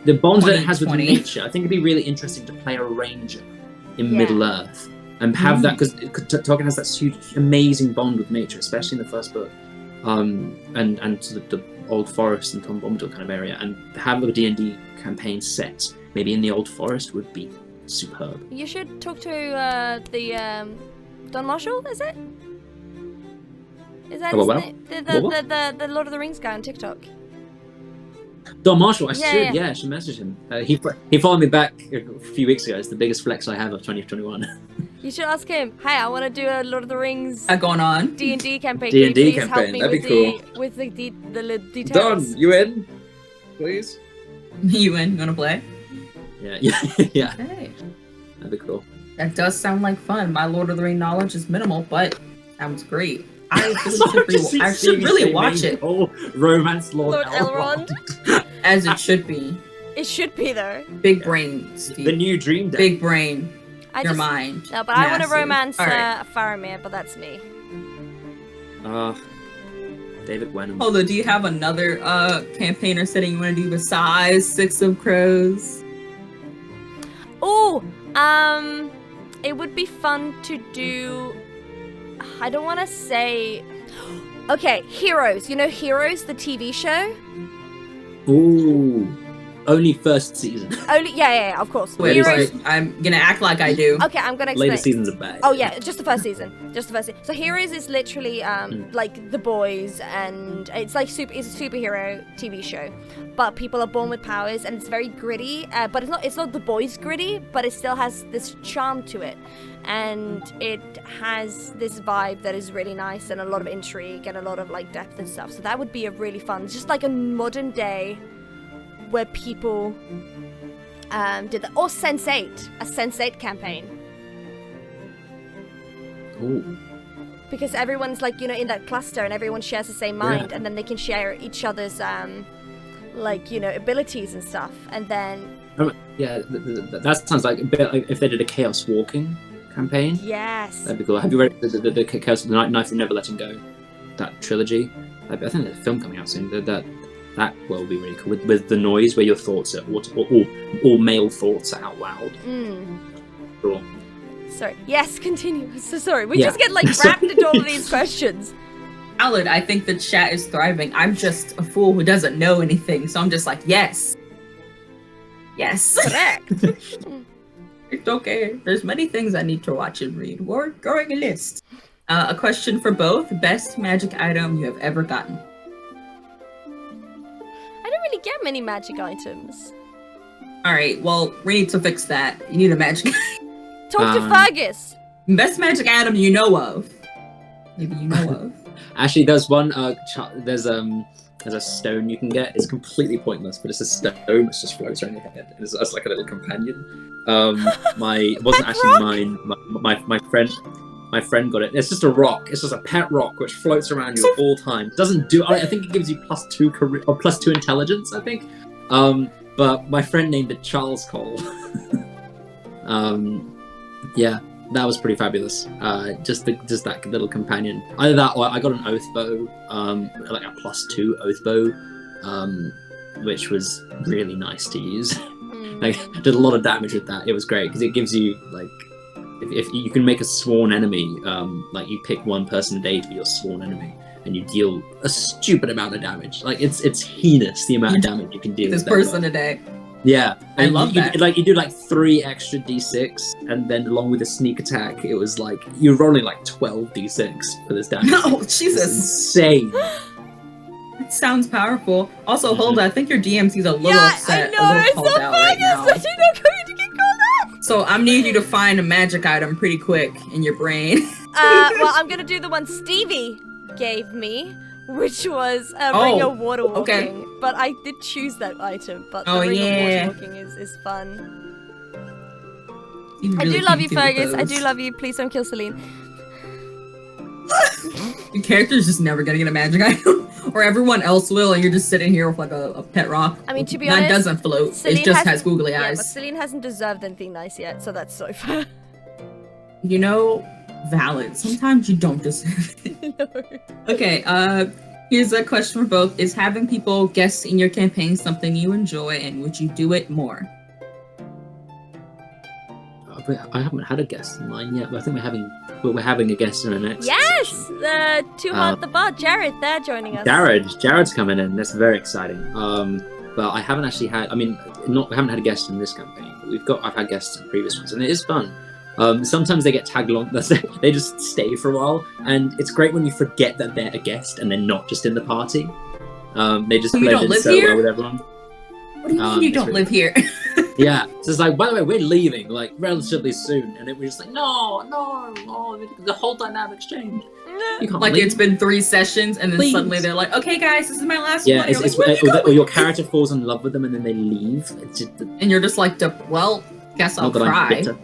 the bond that it has with 2020. nature. I think it'd be really interesting to play a ranger in Yeah. Middle Earth and have that, because Tolkien has that huge, amazing bond with nature, especially in the first book, and to the Old Forest and Tom Bombadil kind of area, and have a D&D campaign set maybe in the Old Forest would be superb. You should talk to the Don Marshall, is it? Is that his Well, name? what? The Lord of the Rings guy on TikTok. Don Marshall, I Yeah, should, I should message him. He followed me back a few weeks ago. It's the biggest flex I have of 2021. You should ask him. Hey, I want to do a Lord of the Rings Going on. D&D campaign. D&D Can you please help campaign, me that'd with be with the details? Don, you in? Please? You in? You wanna play? Yeah, yeah. Hey. That'd be cool. That does sound like fun. My Lord of the Rings knowledge is minimal, but sounds great. I should really watch it. Oh, romance Lord Lord Elrond. Elrond. As it should be. It should be though. Big brain, Steve. The new Dream Deck. Big brain. I Your just, mind. No, but I want to Massive. romance All right. Faramir, but that's me. David Wenham. Although, do you have another campaign or setting you want to do besides Six of Crows? Oh, it would be fun to do. I don't want to say. Okay, Heroes. You know Heroes, the TV show. Ooh, only first season. Only, yeah, of course. Wait, Heroes. I'm gonna act like I do. Okay, I'm gonna explain. Later seasons are bad. Oh yeah, just the first season. So Heroes is literally like The Boys, and it's like it's a superhero TV show, but people are born with powers, and it's very gritty. But it's not The Boys gritty, but it still has this charm to it, and it has this vibe that is really nice, and a lot of intrigue, and a lot of like depth and stuff. So that would be a really fun, just like a modern day, where people did that, or Sense8, a Sense8 campaign. Ooh. Because everyone's like, you know, in that cluster and everyone shares the same mind, and then they can share each other's like, you know, abilities and stuff, and then Yeah, that sounds like a bit like if they did a Chaos Walking campaign. yes, That'd be cool. Have you read the Chaos, the Knife From Never Letting Go, that trilogy? I think there's a film coming out soon. That will be really cool with the noise where your thoughts are all male thoughts are out loud. Cool. Sorry. Yes, continue. So sorry. We Yeah. just get like wrapped into all of these questions. Valid. I think the chat is thriving. I'm just a fool who doesn't know anything, so I'm just like, yes. Yes. Correct. It's okay. There's many things I need to watch and read. We're growing a list. A question for both. Best magic item you have ever gotten. I don't really get many magic items. Alright, well, we need to fix that. You need a magic Talk to Fergus. Best magic item you know of. Maybe you know of. Actually, there's one. There's a stone you can get. It's completely pointless, but it's a stone that just floats around your head. It's like a little companion. It wasn't actually mine. My friend got it. It's just a rock. It's just a pet rock which floats around you at all times. Doesn't do. I think it gives you +2 or +2 intelligence. I think. But my friend named it Charles Cole. Yeah, that was pretty fabulous. Just that little companion. Either that or I got an oath bow, like a +2 oath bow, which was really nice to use. Like, did a lot of damage with that. It was great because it gives you like, if you can make a sworn enemy, like you pick one person a day to be your sworn enemy, and you deal a stupid amount of damage. Like it's heinous the amount of damage you can deal This with that person bow. a day. Yeah, I love that. Like you do like 3 extra d6, and then along with a sneak attack, it was like you're rolling like 12 d6 for this damage. No, It's Jesus. insane. It sounds powerful. Also, Hulda, I think your DMC's a little upset, I know, a little it's called so out right now. Fergus. You're not going to get called out. So I'm needing you to find a magic item pretty quick in your brain. Well, I'm gonna do the one Stevie gave me, which was Ring of Water Walking. okay. But I did choose that item. But the Oh, Ring yeah. of Water Walking is fun. You I really do love can't you, do Fergus. I those. do love you. Please don't kill Celine. Your character's just never gonna get a magic item, or everyone else will, and you're just sitting here with like a pet rock. I mean, to be that honest, doesn't float. Celine It just has hasn't- googly Yeah, eyes. but Celine hasn't deserved anything nice yet, so that's so fair. You know, valid. Sometimes you don't deserve it. No. Okay, here's a question for both. Is having people guest in your campaign something you enjoy, and would you do it more? I haven't had a guest in mine yet, but I think we're having a guest in the next. Yes! Too Hard the Bard, Jared, they're joining us. Jared's coming in. That's very exciting. But I haven't actually had. I mean, we haven't had a guest in this campaign. But I've had guests in previous ones, and it is fun. Sometimes they get tagged along. They just stay for a while, and it's great when you forget that they're a guest and they're not just in the party. They just So you blend don't in live so here? well with everyone. What do you mean you it's don't really- live here? Yeah, so it's like, by the way, we're leaving like relatively soon, and it was just like, no, the whole dynamic's changed. You can't Like leave. it's been 3 sessions, and then Please. suddenly they're like, "Okay, guys, this is my last Yeah, one." You're it's like, "Where are you or going?" your character falls in love with them and then they leave. It's just, And you're just like, "Well, guess I'll not that I'm cry." bitter,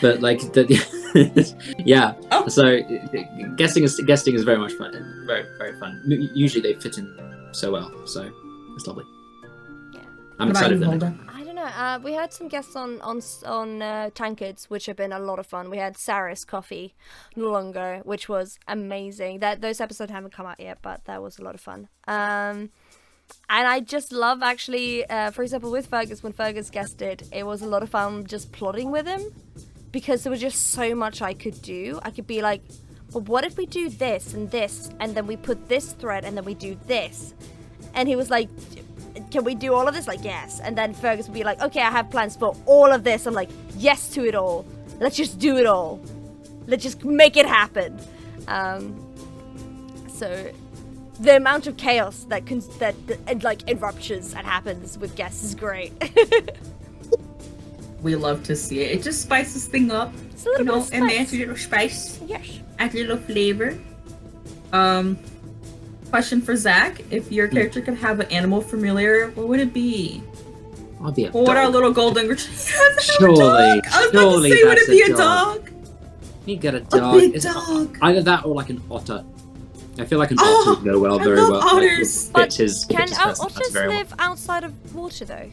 but like, yeah. Oh. So guesting is very much fun, very very fun. Usually they fit in so well, so it's lovely. Yeah. I'm What about excited you, for them. Hulda? I don't know. We had some guests on Tankards, which have been a lot of fun. We had Saris Coffee not long ago, which was amazing. Those episodes haven't come out yet, but that was a lot of fun. And I just love actually, for example, with Fergus, when Fergus guested, it was a lot of fun just plotting with him because there was just so much I could do. I could be like, well, what if we do this, and then we put this thread, and then we do this? And he was like, can we do all of this? Like, yes. And then Fergus would be like, okay, I have plans for all of this. I'm like, yes to it all. Let's just do it all. Let's just make it happen. So the amount of chaos that like eruptions and happens with guests is great. We love to see it. It just spices things up. It's a little bit of It adds spice. a little spice, Yes. adds a little flavor. Question for Zac: if your character could have an animal familiar, what would it be? I'll be a What would our dog. little golden retriever? Surely, I was about to surely say, would that's it be a a dog? You get a A dog. big It's dog. either that or like an otter. I feel like an Oh, otter would go well, I very love well. otters. But Fits Can his personality otters very well. live outside of water though?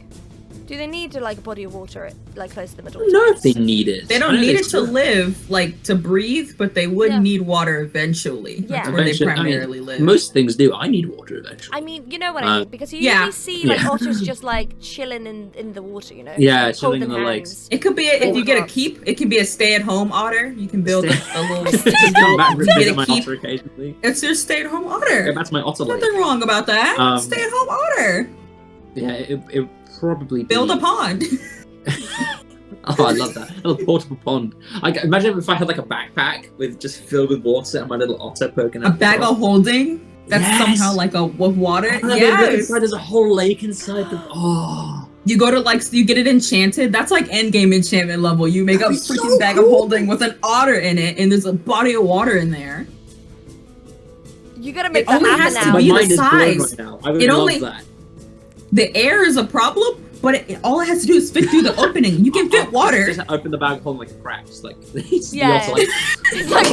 Do they need like a body of water like close to them at all I don't know if times? they need it. They I don't know need they it to swim. live, like to breathe, but they would Yeah. need water eventually. Yeah. That's where they Eventually, I mean, primarily live. Most things do. I need water eventually. I mean, you know what I mean, because you yeah. usually see like Yeah. otters just like chilling in the water, you know? Yeah, like, chilling in holding the hands. lakes. It could be if you get a Rocks. keep. It can be a stay-at-home otter. You can build a little. Just come back and you get visit a my keep. otter occasionally. It's your stay-at-home Yeah, otter. that's my otter lake. Nothing wrong about that. Stay-at-home otter. Yeah, it probably Build a pond. Oh, I love that. A little portable pond. Imagine if I had like a backpack with just filled with water and my little otter poking A out. bag of holding. That's Yes. somehow like a with water. And then Yes. inside there's a whole lake inside the. Oh. You go to you get it enchanted. That's like endgame enchantment level. You make a That'd be freaking so bag cool. of holding with an otter in it, and there's a body of water in there. You gotta make It that only happen has to now. My be the mind is blown size. right now. I would It love only- that. The air is a problem, but all it has to do is fit through the opening. You can fit water. Just open the bag hole like a crack. Just like it's the Yeah. otter, like, It's like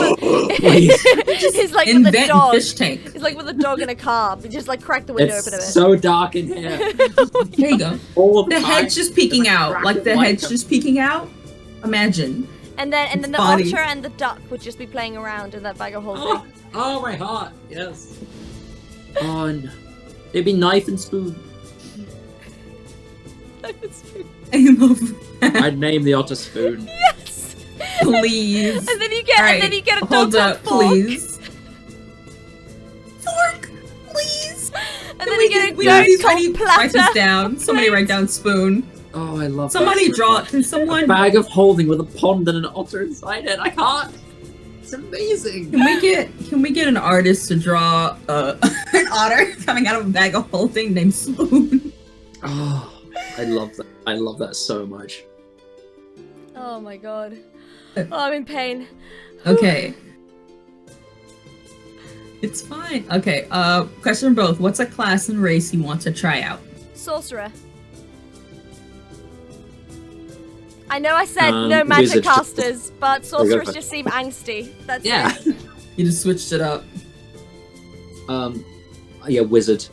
Please. it's like with a Invent dog. fish tank. It's like with a dog in a car. You just like crack the window open a bit. It's so dark in here. There you go. All of The head's just peeking out. Like the White head's just peeking out. Imagine. and then the body. otter and the duck would just be playing around in that bag of holding. Oh, oh, my heart. Yes. Oh, no. It'd be knife and spoon. I love that. I'd name the otter Spoon. Yes. Please. And then you get All right, and then you get a dog hold up, fork. please. Fork, please. And then you get a I need goat write this platter. down. Somebody write down spoon. Oh, I love Somebody that. draw. Can A someone? bag of holding with a pond and an otter inside it. I can't. It's amazing. Can we get an artist to draw an otter coming out of a bag of holding named Spoon? Oh, I love that. I love that so much. Oh my god. Oh, I'm in pain. Okay. It's fine. Okay. Question for both. What's a class and race you want to try out? Sorcerer. I know I said no Wizard. magic casters, but go sorcerers for it. just seem angsty. That's Yeah. it. You just switched it up. Yeah, wizard.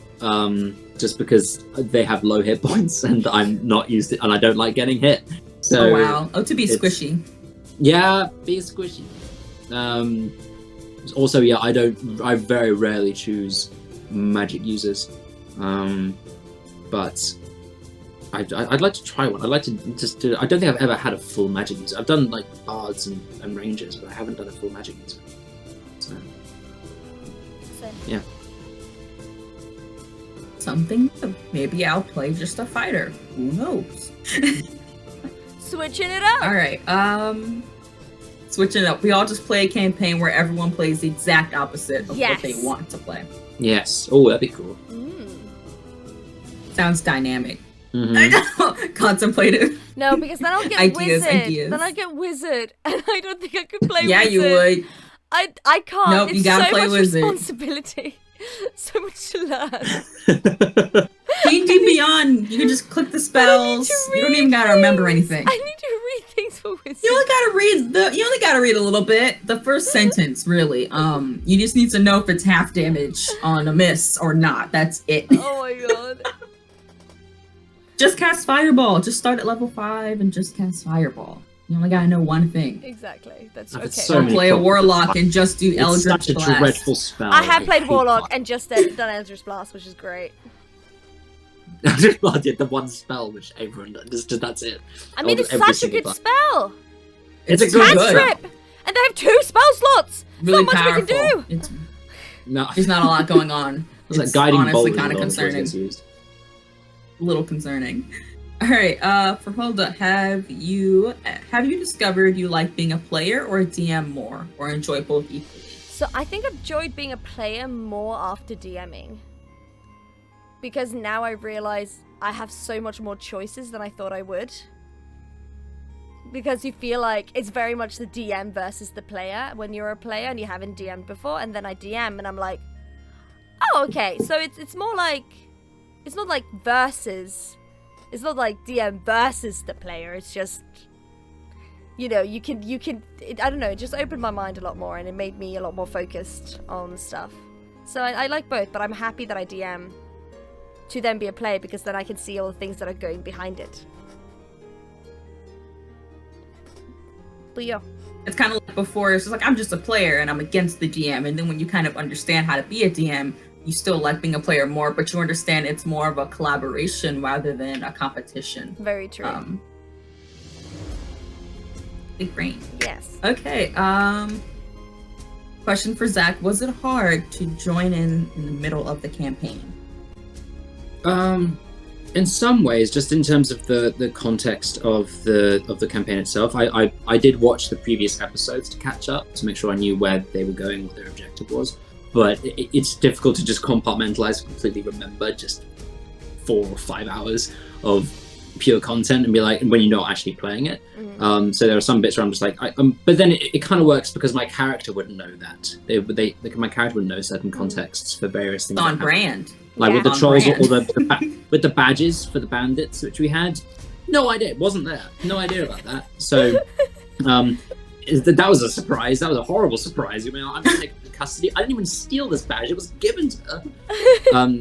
Just because they have low hit points and I'm not used to, and I don't like getting hit. So Oh wow. Oh, to be it's- squishy. yeah, be squishy. Also, yeah, I very rarely choose magic users. But I'd like to try one. I'd like to just do. I don't think I've ever had a full magic user. I've done like bards and rangers, but I haven't done a full magic user. So So, Something new. Maybe I'll play just a fighter. Who knows? switching it up. All right. Switching it up. We all just play a campaign where everyone plays the exact opposite of what they Yes. want to play. yes, oh, that'd be cool. Sounds dynamic. Mhm. I know. Contemplative. No, because then I'll get Ideas, wizard. ideas. Then I get wizard, and I don't think I could play Yeah, wizard. you would. I can't. Nope, it's you gotta so play much wizard. responsibility. So much to learn. D&D Beyond, you can just click the spells. to You don't read even gotta remember things. anything. I need to read things for wizard. You only gotta read a little bit. The first sentence, really. You just need to know if it's half damage on a miss or not. That's it. Oh my god. Just cast Fireball. Just start at level 5 and just cast Fireball. You only gotta know one thing. Exactly. That's I've had okay. so Or many play a problems. Warlock and just do It's Eldritch such a Blast. dreadful spell. I have played hate Warlock that. and just done Eldritch Blast, which is great. I did the one spell which everyone does. Just that's it. I mean, Or it's every such a single good time. spell. It's a so good Cantrip, and they have 2 spell slots. Really Not much powerful. we can do. It's, No, there's not a lot going on. it's like It's guiding honestly bolt. kind of concerning. A little concerning. All right, for Hulda, have you discovered you like being a player or a DM more, or enjoy both equally? So I think I've enjoyed being a player more after DMing. Because now I realize I have so much more choices than I thought I would. Because you feel like it's very much the DM versus the player when you're a player and you haven't DM'd before, and then I DM and I'm like, oh, okay, so it's more like, it's not like versus, it's not like DM versus the player, it's just, you know, you can I don't know, it just opened my mind a lot more, and it made me a lot more focused on stuff. So I like both, but I'm happy that I DM to then be a player, because then I can see all the things that are going behind it. But yeah. It's kind of like before, it's just like, I'm just a player and I'm against the DM. And then when you kind of understand how to be a DM, you still like being a player more, but you understand it's more of a collaboration rather than a competition. Very true. Big brain. Yes. Okay. Question for Zac. Was it hard to join in the middle of the campaign? In some ways, just in terms of the context of the campaign itself, I did watch the previous episodes to catch up, to make sure I knew where they were going, what their objective was. But it's difficult to just compartmentalize, completely remember just 4 or 5 hours of pure content and be like, when you're not actually playing it. Mm-hmm. So there are some bits where I'm just like, but then it kind of works because my character wouldn't know that. My character would know certain contexts for various things. On brand. Like with the On trolls brand. or with the badges for the bandits, which we had. No idea, it wasn't there. No idea about that. So that was a surprise. That was a horrible surprise. I mean, I'm going to take custody. I didn't even steal this badge. It was given to her.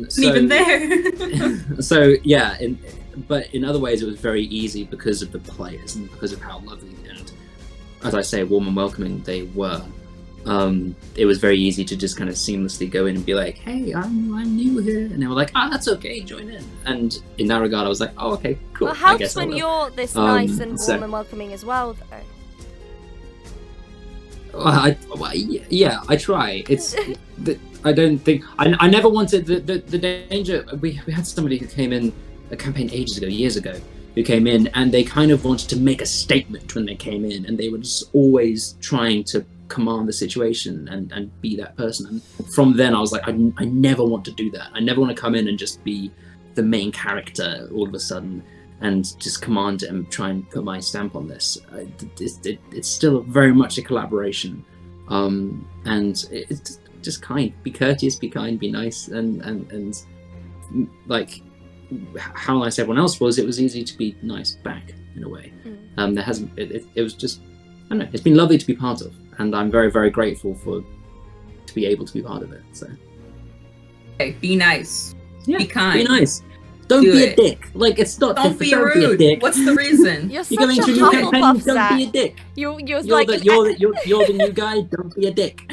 So, Even there. So yeah, but in other ways it was very easy because of the players and because of how lovely and, as I say, warm and welcoming they were. It was very easy to just kind of seamlessly go in and be like, hey, I'm new here, and they were like, that's okay, join in. And in that regard I was like, oh, okay, cool. Well, it I helps guess when you're this nice and warm and welcoming as well, though. Yeah, I try. It's I don't think I never wanted the danger. We had somebody who came in a campaign years ago, who came in and they kind of wanted to make a statement when they came in, and they were just always trying to command the situation and be that person. And from then I was like, I never want to do that. I never want to come in and just be the main character all of a sudden and just command it and try and put my stamp on this. It's still very much a collaboration, and it's just kind. Be courteous, be kind, be nice, and like how nice everyone else was, it was easy to be nice back in a way. There hasn't. It was just, I don't know. It's been lovely to be part of, and I'm very, very grateful to be able to be part of it. So, Okay, be nice. yeah, Be kind. be nice. Don't Do be it. a dick. Like, it's not. Don't be don't rude. Be a dick. What's the reason? You're You're going such to a a new campaign. Hufflepuff, Don't Zac. be a dick. You're You're like the new guy. Don't be a dick.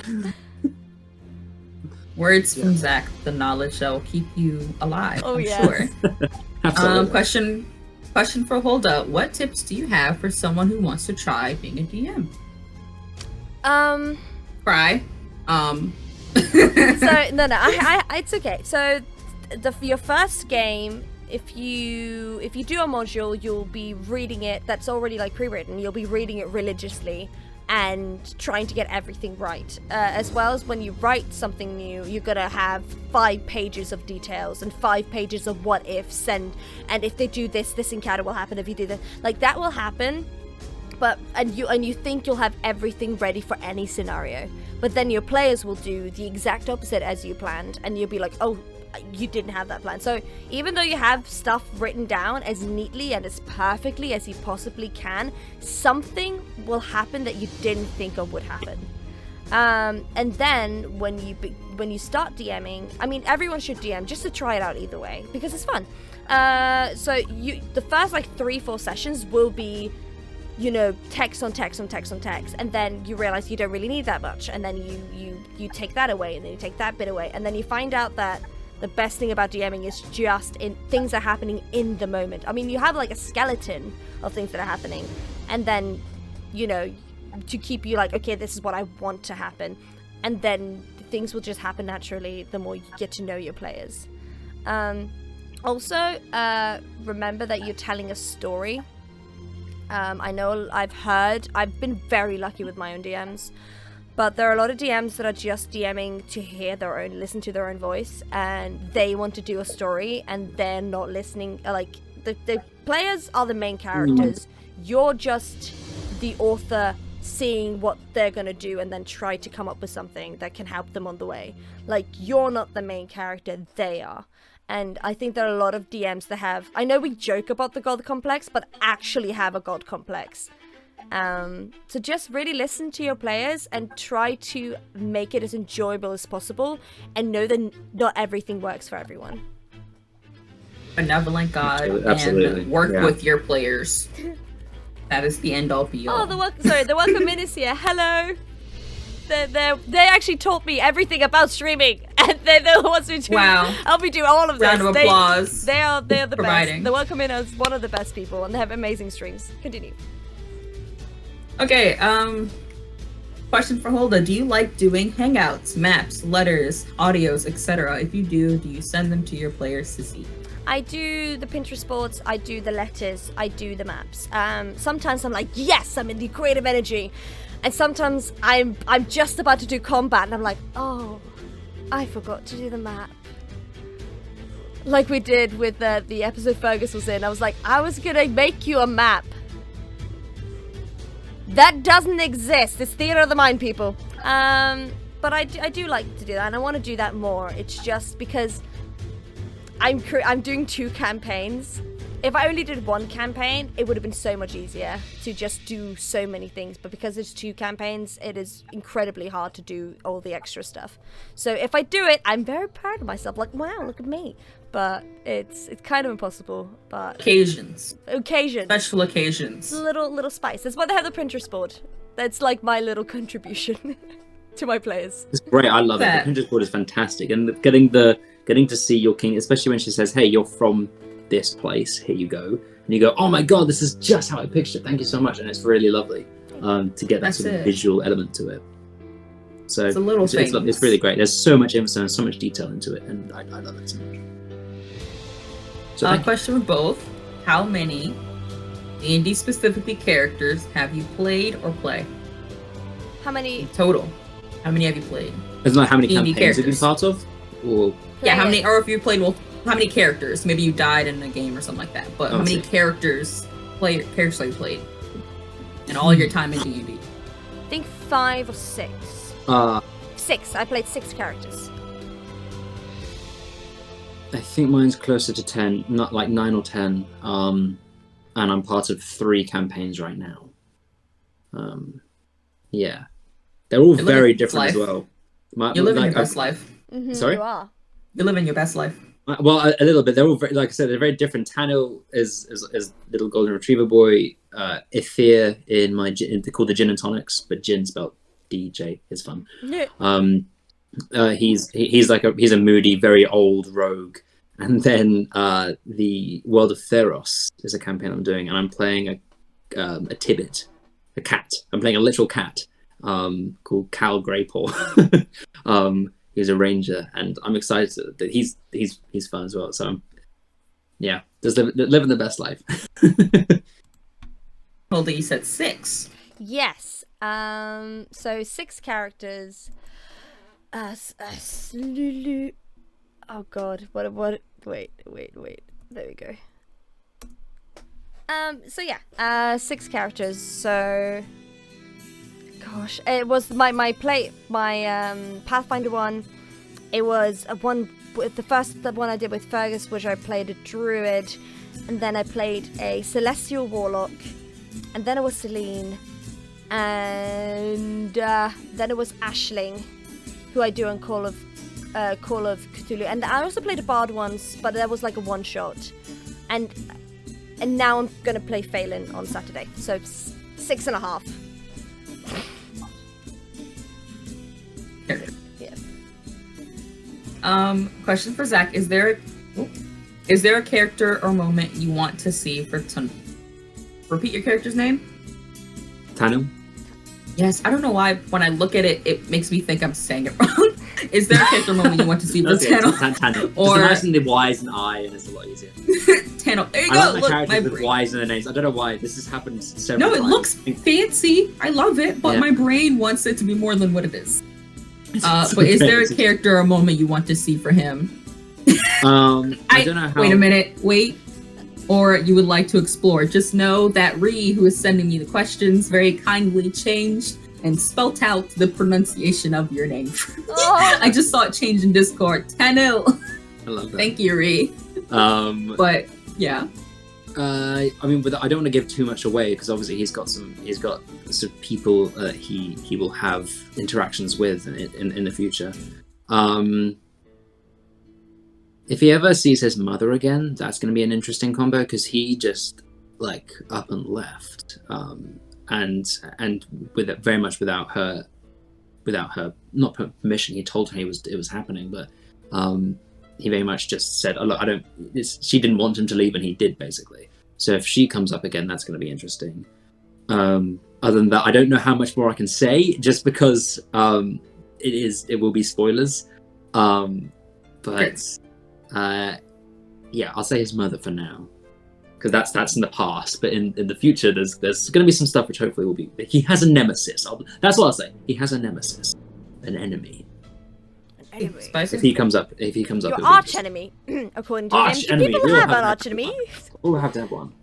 Words from Zac, the knowledge that will keep you alive. Oh, I'm yes. sure. Absolutely. Question for Hulda. What tips do you have for someone who wants to try being a DM? Cry. So no, I it's okay. So your first game, if you do a module, you'll be reading it that's already like pre-written. You'll be reading it religiously and trying to get everything right. As well as when you write something new, you're gonna have 5 pages of details and 5 pages of what ifs, and if they do this encounter will happen. If you do this, like that will happen. But and you think you'll have everything ready for any scenario, but then your players will do the exact opposite as you planned, and you'll be like, oh, you didn't have that plan. So even though you have stuff written down as neatly and as perfectly as you possibly can, something will happen that you didn't think of would happen. And then when you start DMing, I mean, everyone should DM just to try it out either way, because it's fun. So the first like 3-4 sessions will be, you know, text on text on text on text, and then you realize you don't really need that much, and then you take that away, and then you take that bit away, and then you find out that the best thing about DMing is just things are happening in the moment. I mean, you have like a skeleton of things that are happening, and then, you know, to keep you like, okay, this is what I want to happen, and then things will just happen naturally the more you get to know your players. Also, remember that you're telling a story. I know I've been very lucky with my own DMs, but there are a lot of DMs that are just DMing to listen to their own voice, and they want to do a story and they're not listening. Like, the players are the main characters. You're just the author seeing what they're gonna do and then try to come up with something that can help them on the way. Like, you're not the main character, they are. And I think there are a lot of DMs that have, I know we joke about the god complex, but actually have a god complex. So just really listen to your players and try to make it as enjoyable as possible, and know that not everything works for everyone. Benevolent God, Absolutely. and work with your players. That is the end all be all. Oh, the welcome in is here. Hello. They actually taught me everything about streaming, and they're the ones who help me do all of this. Round of applause. They're the providing. best. The welcome in is one of the best people, and they have amazing streams. Continue. Okay, question for Hulda. Do you like doing hangouts, maps, letters, audios, etc.? If you do you send them to your players to see? I do the Pinterest boards, I do the letters, I do the maps. Sometimes I'm like, yes, I'm in the creative energy. And sometimes I'm just about to do combat and I'm like, oh, I forgot to do the map. Like we did with the episode Fergus was in. I was like, I was gonna make you a map. That doesn't exist. It's theater of the mind, people. But I do like to do that, and I want to do that more. It's just because I'm doing 2 campaigns. If I only did 1 campaign, it would have been so much easier to just do so many things. But because there's 2 campaigns, it is incredibly hard to do all the extra stuff. So if I do it, I'm very proud of myself. Like, wow, look at me. But it's kind of impossible. But Occasions. Special Special occasions. Little spice. That's why they have the Pinterest board. That's like my little contribution to my players. It's great. I love it. The Pinterest board is fantastic, and getting to see your king, especially when she says, "Hey, you're from this place. Here you go," and you go, "Oh my god, this is just how I pictured. Thank you so much," and it's really lovely to get that sort of visual element to it. So it's really great. There's so much info and so much detail into it, and I love it so much. So question for both: how many D&D specifically characters have you played or play? How many total? How many have you played? It's not how many campaigns have you been part of, or how many? Or if you played, well, how many characters? Maybe you died in a game or something like that. But how many characters have you played in all your time in D&D? I think 5 or 6. 6. I played 6 characters. I think mine's closer to 10, not like 9 or 10. And I'm part of 3 campaigns right now. Yeah, they're all very different as well. You're living your best life. Mm-hmm, sorry, you are. You're living your best life. Well, a little bit. They're all very, like I said, they're very different. Tanil is little golden retriever boy. Ithir in my they're called the gin and tonics, but gin spelled DJ is fun. He's a moody, very old rogue. And then the World of Theros is a campaign I'm doing, and I'm playing a Tibbet, a cat. I'm playing a literal cat called Cal Greypaw. He's a ranger, and I'm excited that he's fun as well. So just living the best life. Hulda, you said 6. Yes. So 6 characters. Oh god, what wait. There we go. So yeah, 6 characters. So gosh, it was my Pathfinder one. It was the first one I did with Fergus, which I played a druid, and then I played a celestial warlock, and then it was Celine, and then it was Aisling, who I do on Call of Cthulhu, and I also played a bard once, but that was like a one shot, and now I'm gonna play Phelan on Saturday, so 6.5. Yeah. Question for Zac: Is there a character or moment you want to see for repeat your character's name? Tanil. Yes, I don't know why when I look at it, it makes me think I'm saying it wrong. Is there a character moment you want to see for Tanil? Or just imagine the Y's and I, and it's a lot easier. Tanil. There you I go. like Look, characters with brain. Y's in their names. I don't know why. This has happened several times. No, it looks fancy. I love it, but my brain wants it to be more than what it is. But is there a character or moment you want to see for him? I don't know how... Wait a minute. Wait. Or you would like to explore. Just know that Ree, who is sending me the questions, very kindly changed and spelt out the pronunciation of your name. Oh. I just saw it change in Discord. Tanil. I love that. Thank you, Ree. But yeah. I mean, I don't want to give too much away because obviously he's got some people that he will have interactions with in the future. If he ever sees his mother again, that's going to be an interesting combo because he just like up and left, and with it, very much without her not permission. He told her it was happening, but he very much just said, "Oh look, she didn't want him to leave, and he did basically." So if she comes up again, that's going to be interesting. Other than that, I don't know how much more I can say, just because it will be spoilers. But yeah, I'll say his mother for now, because that's in the past. But in the future, there's going to be some stuff which hopefully will be. He has a nemesis. That's what I'll say. He has a nemesis, an enemy. If he comes up, your arch enemy, according to him. Do people have an arch enemy? We'll have to have one.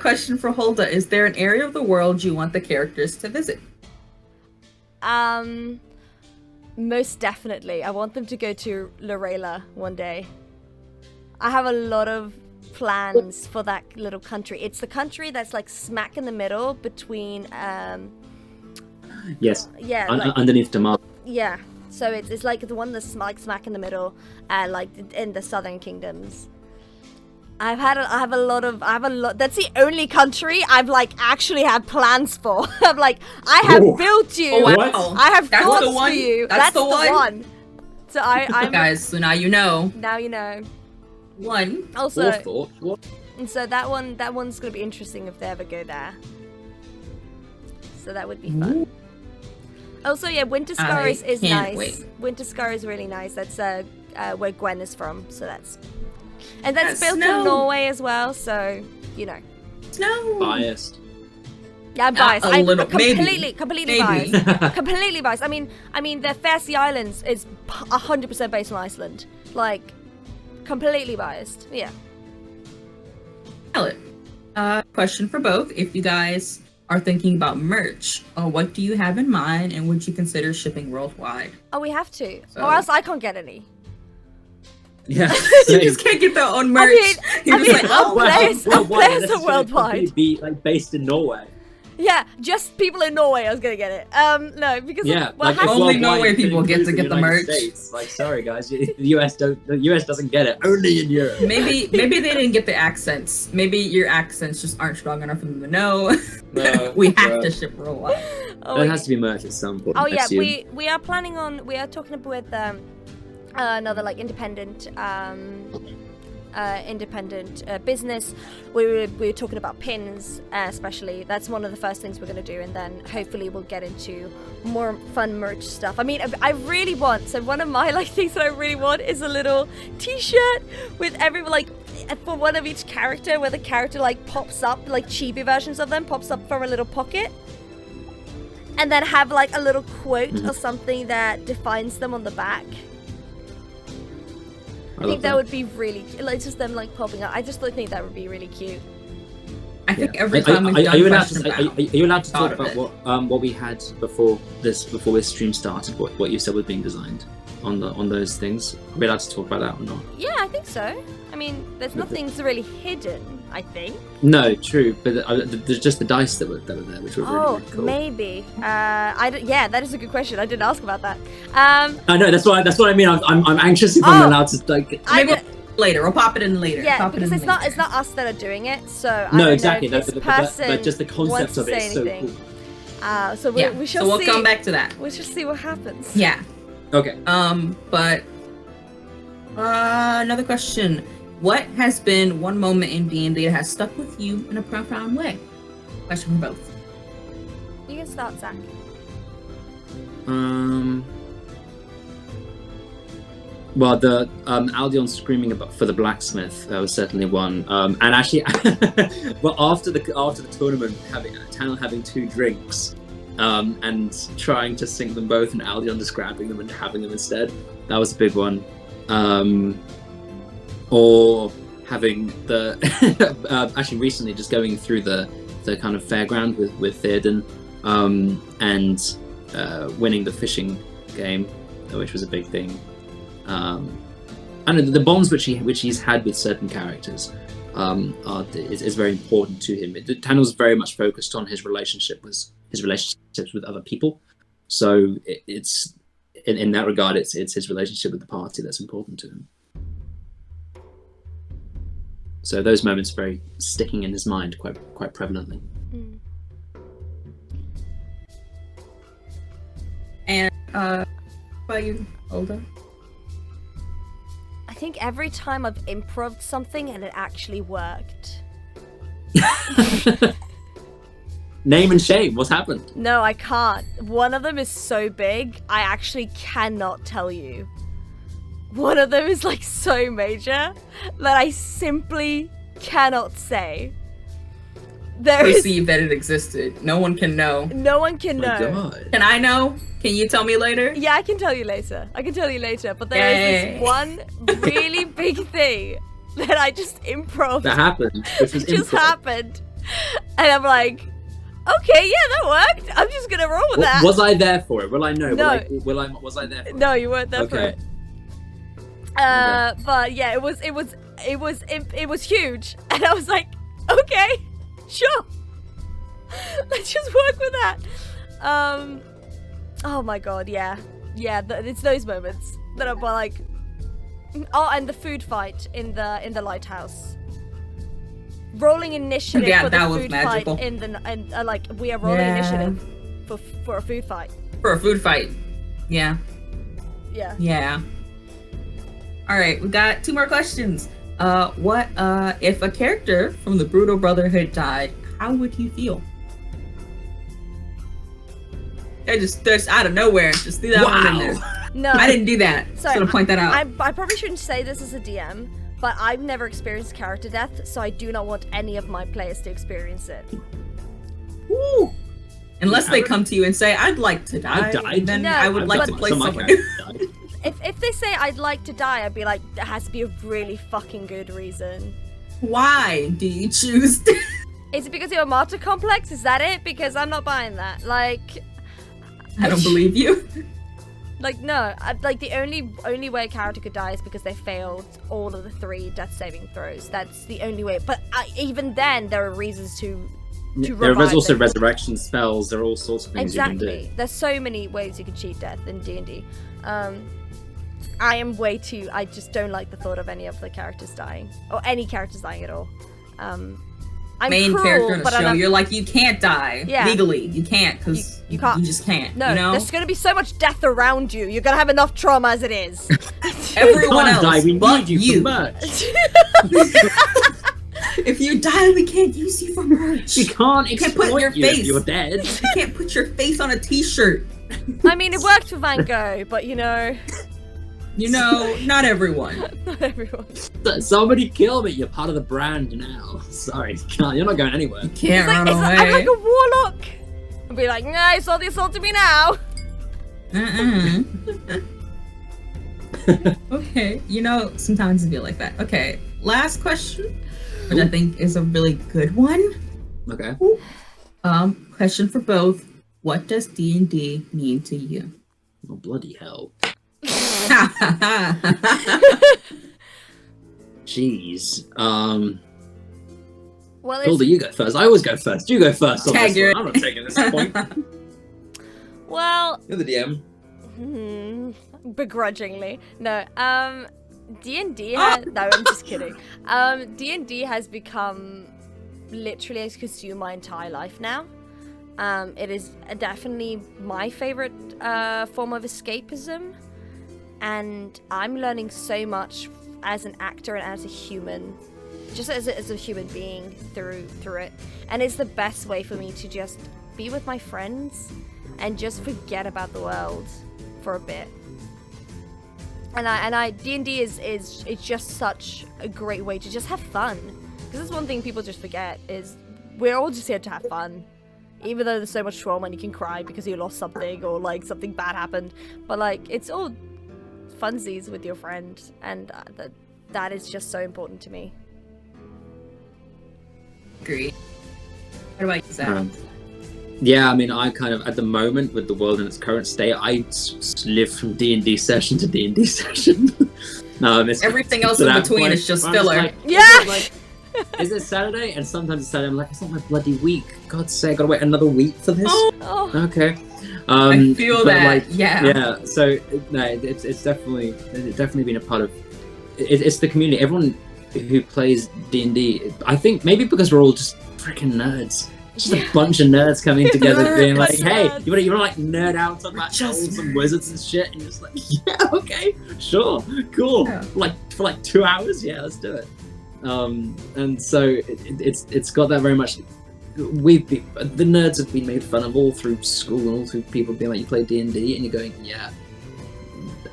Question for Hulda: is there an area of the world you want the characters to visit? Most definitely. I want them to go to Lorela one day. I have a lot of plans for that little country. It's the country that's like smack in the middle between Yes. Yeah. Underneath Damar. Yeah. So it's like the one that's like smack in the middle, like in the southern kingdoms. I have a lot. That's the only country I've like actually had plans for. I'm like, I have built you. Oh, wow. I have That's thoughts the one. for you. That's the one. So I'm guys. So now you know. Now you know. One. Also. Thought. What? And so that one's gonna be interesting if they ever go there. So that would be fun. Also, yeah, Winter Scar is nice. Wait. Winter Scar is really nice. That's where Gwen is from. So that's. And that's built Snow. in Norway as well, so you know. No. Biased. Yeah, I'm biased. A little, completely maybe. biased. Completely biased. I mean, the Fair Sea Islands is 100% based on Iceland. Like, completely biased. Yeah. Question for both: if you guys are thinking about merch, what do you have in mind, and would you consider shipping worldwide? Oh, we have to, So- or else I can't get any. Yeah. You just can't get their own merch. You're just like, oh, players are It'd worldwide. be like based in Norway. Yeah, just people in Norway are gonna get it. No, because Like, Only worldwide, Norway it people get includes to get the United merch. States. Like, sorry guys, the US doesn't get it. Only in Europe. maybe they didn't get the accents. Maybe your accents just aren't strong enough for them to know. No, We have to ship worldwide. oh, has to be merch at some point. oh I yeah, assume. we are planning on. We are talking with another like independent business. We were talking about pins, especially. That's one of the first things we're going to do, and then hopefully we'll get into more fun merch stuff. I mean, I really want. So one of my like things that I really want is a little T-shirt with every like for one of each character, where the character like pops up, like chibi versions of them pops up from a little pocket. And then have like a little quote or something that defines them on the back. I think that would be really like just them like popping up. I just think that would be really cute. I think every time we've are done you allowed Question to, Bound, are you allowed to thought talk of about it. what we had before this stream started? What you said was being designed on those things? Are we allowed to talk about that or not? Yeah, I think so. I mean, there's nothing's really hidden, I think. No, true, but there's just the dice that were there, which were really cool. Maybe. Yeah, that is a good question. I didn't ask about that. I know that's what I mean. I'm anxious if I'm allowed to like. maybe later. We'll pop it in later. Yeah, Pop it because in it's later. not us that are doing it. So I No, don't exactly. know if this person But just the concept wants of to it say is so anything. cool. So we shall So we'll see. come back to that. We shall see what happens. Yeah. Okay. But another question: what has been one moment in D&D that has stuck with you in a profound way? Question for both. You can start, Zach. Well, the Aldion screaming for the blacksmith was certainly one. And actually, well, after the tournament, having 2 drinks, and trying to sync them both, and Aldion just grabbing them and having them instead, that was a big one. Or having the actually recently just going through the kind of fairground with Theoden, and winning the fishing game, which was a big thing. I don't know, the bonds which he's had with certain characters is very important to him. Daniel's very much focused on his relationships with other people. So it's in that regard, it's his relationship with the party that's important to him. So those moments are very sticking in his mind quite prevalently. Mm. And how about you, Hulda? I think every time I've improv'd something and it actually worked. Name and shame. What's happened? No, I can't. One of them is so big, I actually cannot tell you. One of them is like so major that I simply cannot say. Perceive that it existed. No one can know. No one can My know. God. Can I know? Can you tell me later? Yeah, I can tell you later. But there is this one really big thing that I just improv. That happened. Which was It just improv. happened. And I'm like, okay, yeah, that worked. I'm just gonna roll with that. Was I there for it? Will I know? No. Was I there for it? No, you weren't there for Okay. it. But yeah, it was huge, and I was like, okay, sure, let's just work with that. Oh my god, yeah, it's those moments that I'm like, oh, and the food fight in the lighthouse. Rolling initiative Yeah, for the that was food magical. fight like we are rolling Yeah. initiative for a food fight. For a food fight. Yeah. Yeah. Yeah. All right, we got 2 more questions. What if a character from the Brutal Brotherhood died, how would you feel? They're just out of nowhere. Just threw that one in there. No, I didn't do that. Sorry, So to point that out. I probably shouldn't say this as a DM, but I've never experienced character death, so I do not want any of my players to experience it. Woo. Unless they come to you and say, "I'd like to die," I died. then No, I would like to but- play So my someone. character died. If they say I'd like to die, I'd be like, there has to be a really fucking good reason. Why do you choose? Is it because you have a martyr complex? Is that it? Because I'm not buying that. Like, I don't believe you. like no. Like the only way a character could die is because they failed all of the 3 death saving throws. That's the only way. But even then, there are reasons to There revive are also them. resurrection spells. There are all sorts of things you can do. Exactly. There's so many ways you can cheat death in D&D. I am way too. I just don't like the thought of any of the characters dying, or any characters dying at all. I'm Main cruel, character in the but show, I'm, you're like, you can't die. Yeah. Legally, you can't, because You can't. You just can't. no. You know? There's gonna be so much death around you. You're gonna have enough trauma as it is. Everyone Can't else, die, we but need you you. for merch. If you die, we can't use you for merch. You can't You can't put exploit your you if face. you're dead. You can't put your face on a t-shirt. I mean, it worked for Van Gogh, but you know, You know, not everyone. not everyone. Somebody kill me. You're part of the brand now. Sorry, you're not going anywhere. Can't run I'm away. like a warlock. I'll be like, nah, it's all the assault to me now. Okay, you know, sometimes I feel like that. Okay, last question, which I think is a really good one. Okay. Question for both. What does D&D mean to you? Oh, bloody hell. Jeez. Well, Hulda, you go first. I always go first. You go first. On Tag this your- one. I'm not taking this point. well, You're the DM. begrudgingly. No, D&D has, no, I'm just kidding. D&D has become literally has consumed my entire life now. It is definitely my favorite form of escapism, and I'm learning so much as an actor and as a human, just as a human being through it. And it's the best way for me to just be with my friends and just forget about the world for a bit. And D&D is just such a great way to just have fun, because that's one thing people just forget, is we're all just here to have fun, even though there's so much trauma and you can cry because you lost something or like something bad happened, but like it's all funsies with your friend, and that is just so important to me. Agree. What about you, Zach? Yeah, I mean, I kind of, at the moment, with the world in its current state, I live from D&D session to D&D session. No, I miss Everything else to in that between point, is just I'm just filler. like, Yeah! like, is it Saturday? And sometimes it's Saturday. I'm like, it's not my bloody week. God's sake, I gotta wait another week for this. Oh. Okay. I feel but, that. like, yeah. So no, it's definitely been a part of. It's the community. Everyone who plays D&D. I think maybe because we're all just freaking nerds. Just a bunch of nerds coming together, being like, "Hey, you wanna like nerd out, talk about elves and wizards and shit?" And you're just like, "Yeah, okay, sure, cool." Yeah. For like 2 hours, yeah, let's do it. And so it's got that very much. The nerds have been made fun of all through school and all through people being like, "You play D&D," and you're going, "Yeah."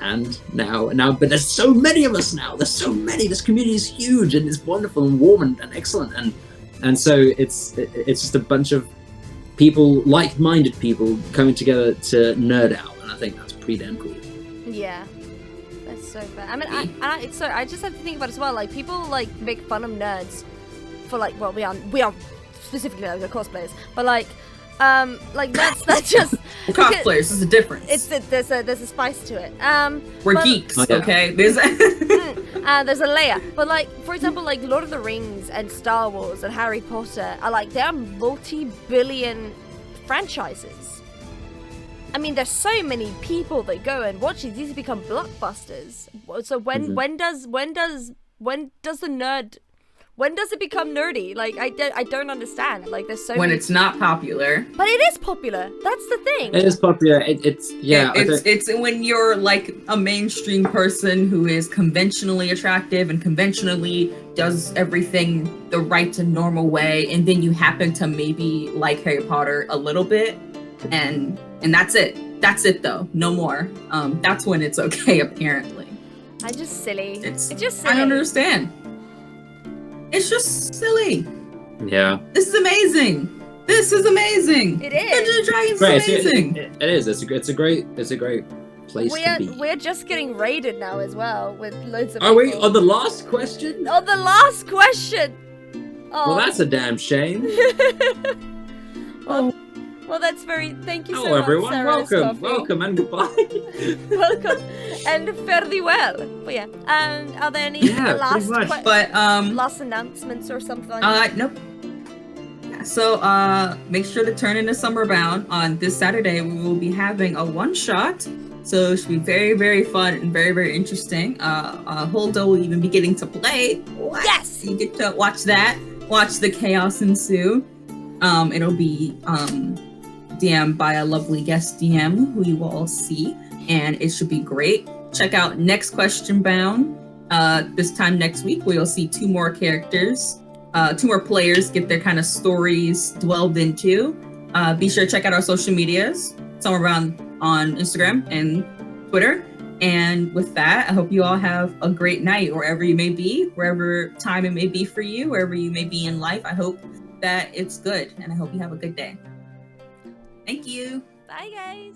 And now, but there's so many of us now. There's so many. This community is huge and it's wonderful and warm and excellent. And so it's just a bunch of people, like-minded people, coming together to nerd out, and I think that's pretty damn cool. Yeah, that's so fair. I mean, I just have to think about it as well. Like, people like make fun of nerds for like, well, we are specifically like the cosplayers, but like nerds that just Cosplayers is a difference. There's a spice to it. We're geeks, okay? There's a layer, but like, for example, like Lord of the Rings and Star Wars and Harry Potter are like, they're multi-billion franchises. I mean, there's so many people that go and watch these. These become blockbusters. So when does it become nerdy? Like, I don't understand. Like, there's so when many... it's not popular. But it is popular. That's the thing. It is popular. It's when you're like a mainstream person who is conventionally attractive and conventionally does everything the right and normal way, and then you happen to maybe like Harry Potter a little bit, and that's it. That's it though. No more. That's when it's okay, apparently. I'm just silly. It's just silly. I don't understand. It's just silly. Yeah. This is amazing. This is amazing. It is. Dungeons and Dragons is amazing. It is. It's a great place to be. We're just getting raided now as well with loads of Are we people. on the last question? On the last question. Oh. Well, that's a damn shame. Well, that's very. Thank you so Hello, much, everyone. Sarah. Welcome, and goodbye. Welcome, and fairly well. But yeah, are there any last last announcements or something like that? Nope. So make sure to turn into Summerbound on this Saturday. We will be having a one-shot, so it should be very, very fun and very, very interesting. Hulda will even be getting to play. What? Yes! You get to watch that. Watch the chaos ensue. It'll be DM'd by a lovely guest DM who you will all see, and it should be great. Check out Next Question Bound. This time next week, we'll see two more characters. Two more players get their kind of stories dwelled into. Be sure to check out our social medias, somewhere around on Instagram and Twitter. And with that, I hope you all have a great night wherever you may be, wherever time it may be for you, wherever you may be in life. I hope that it's good, and I hope you have a good day. Thank you. Bye, guys.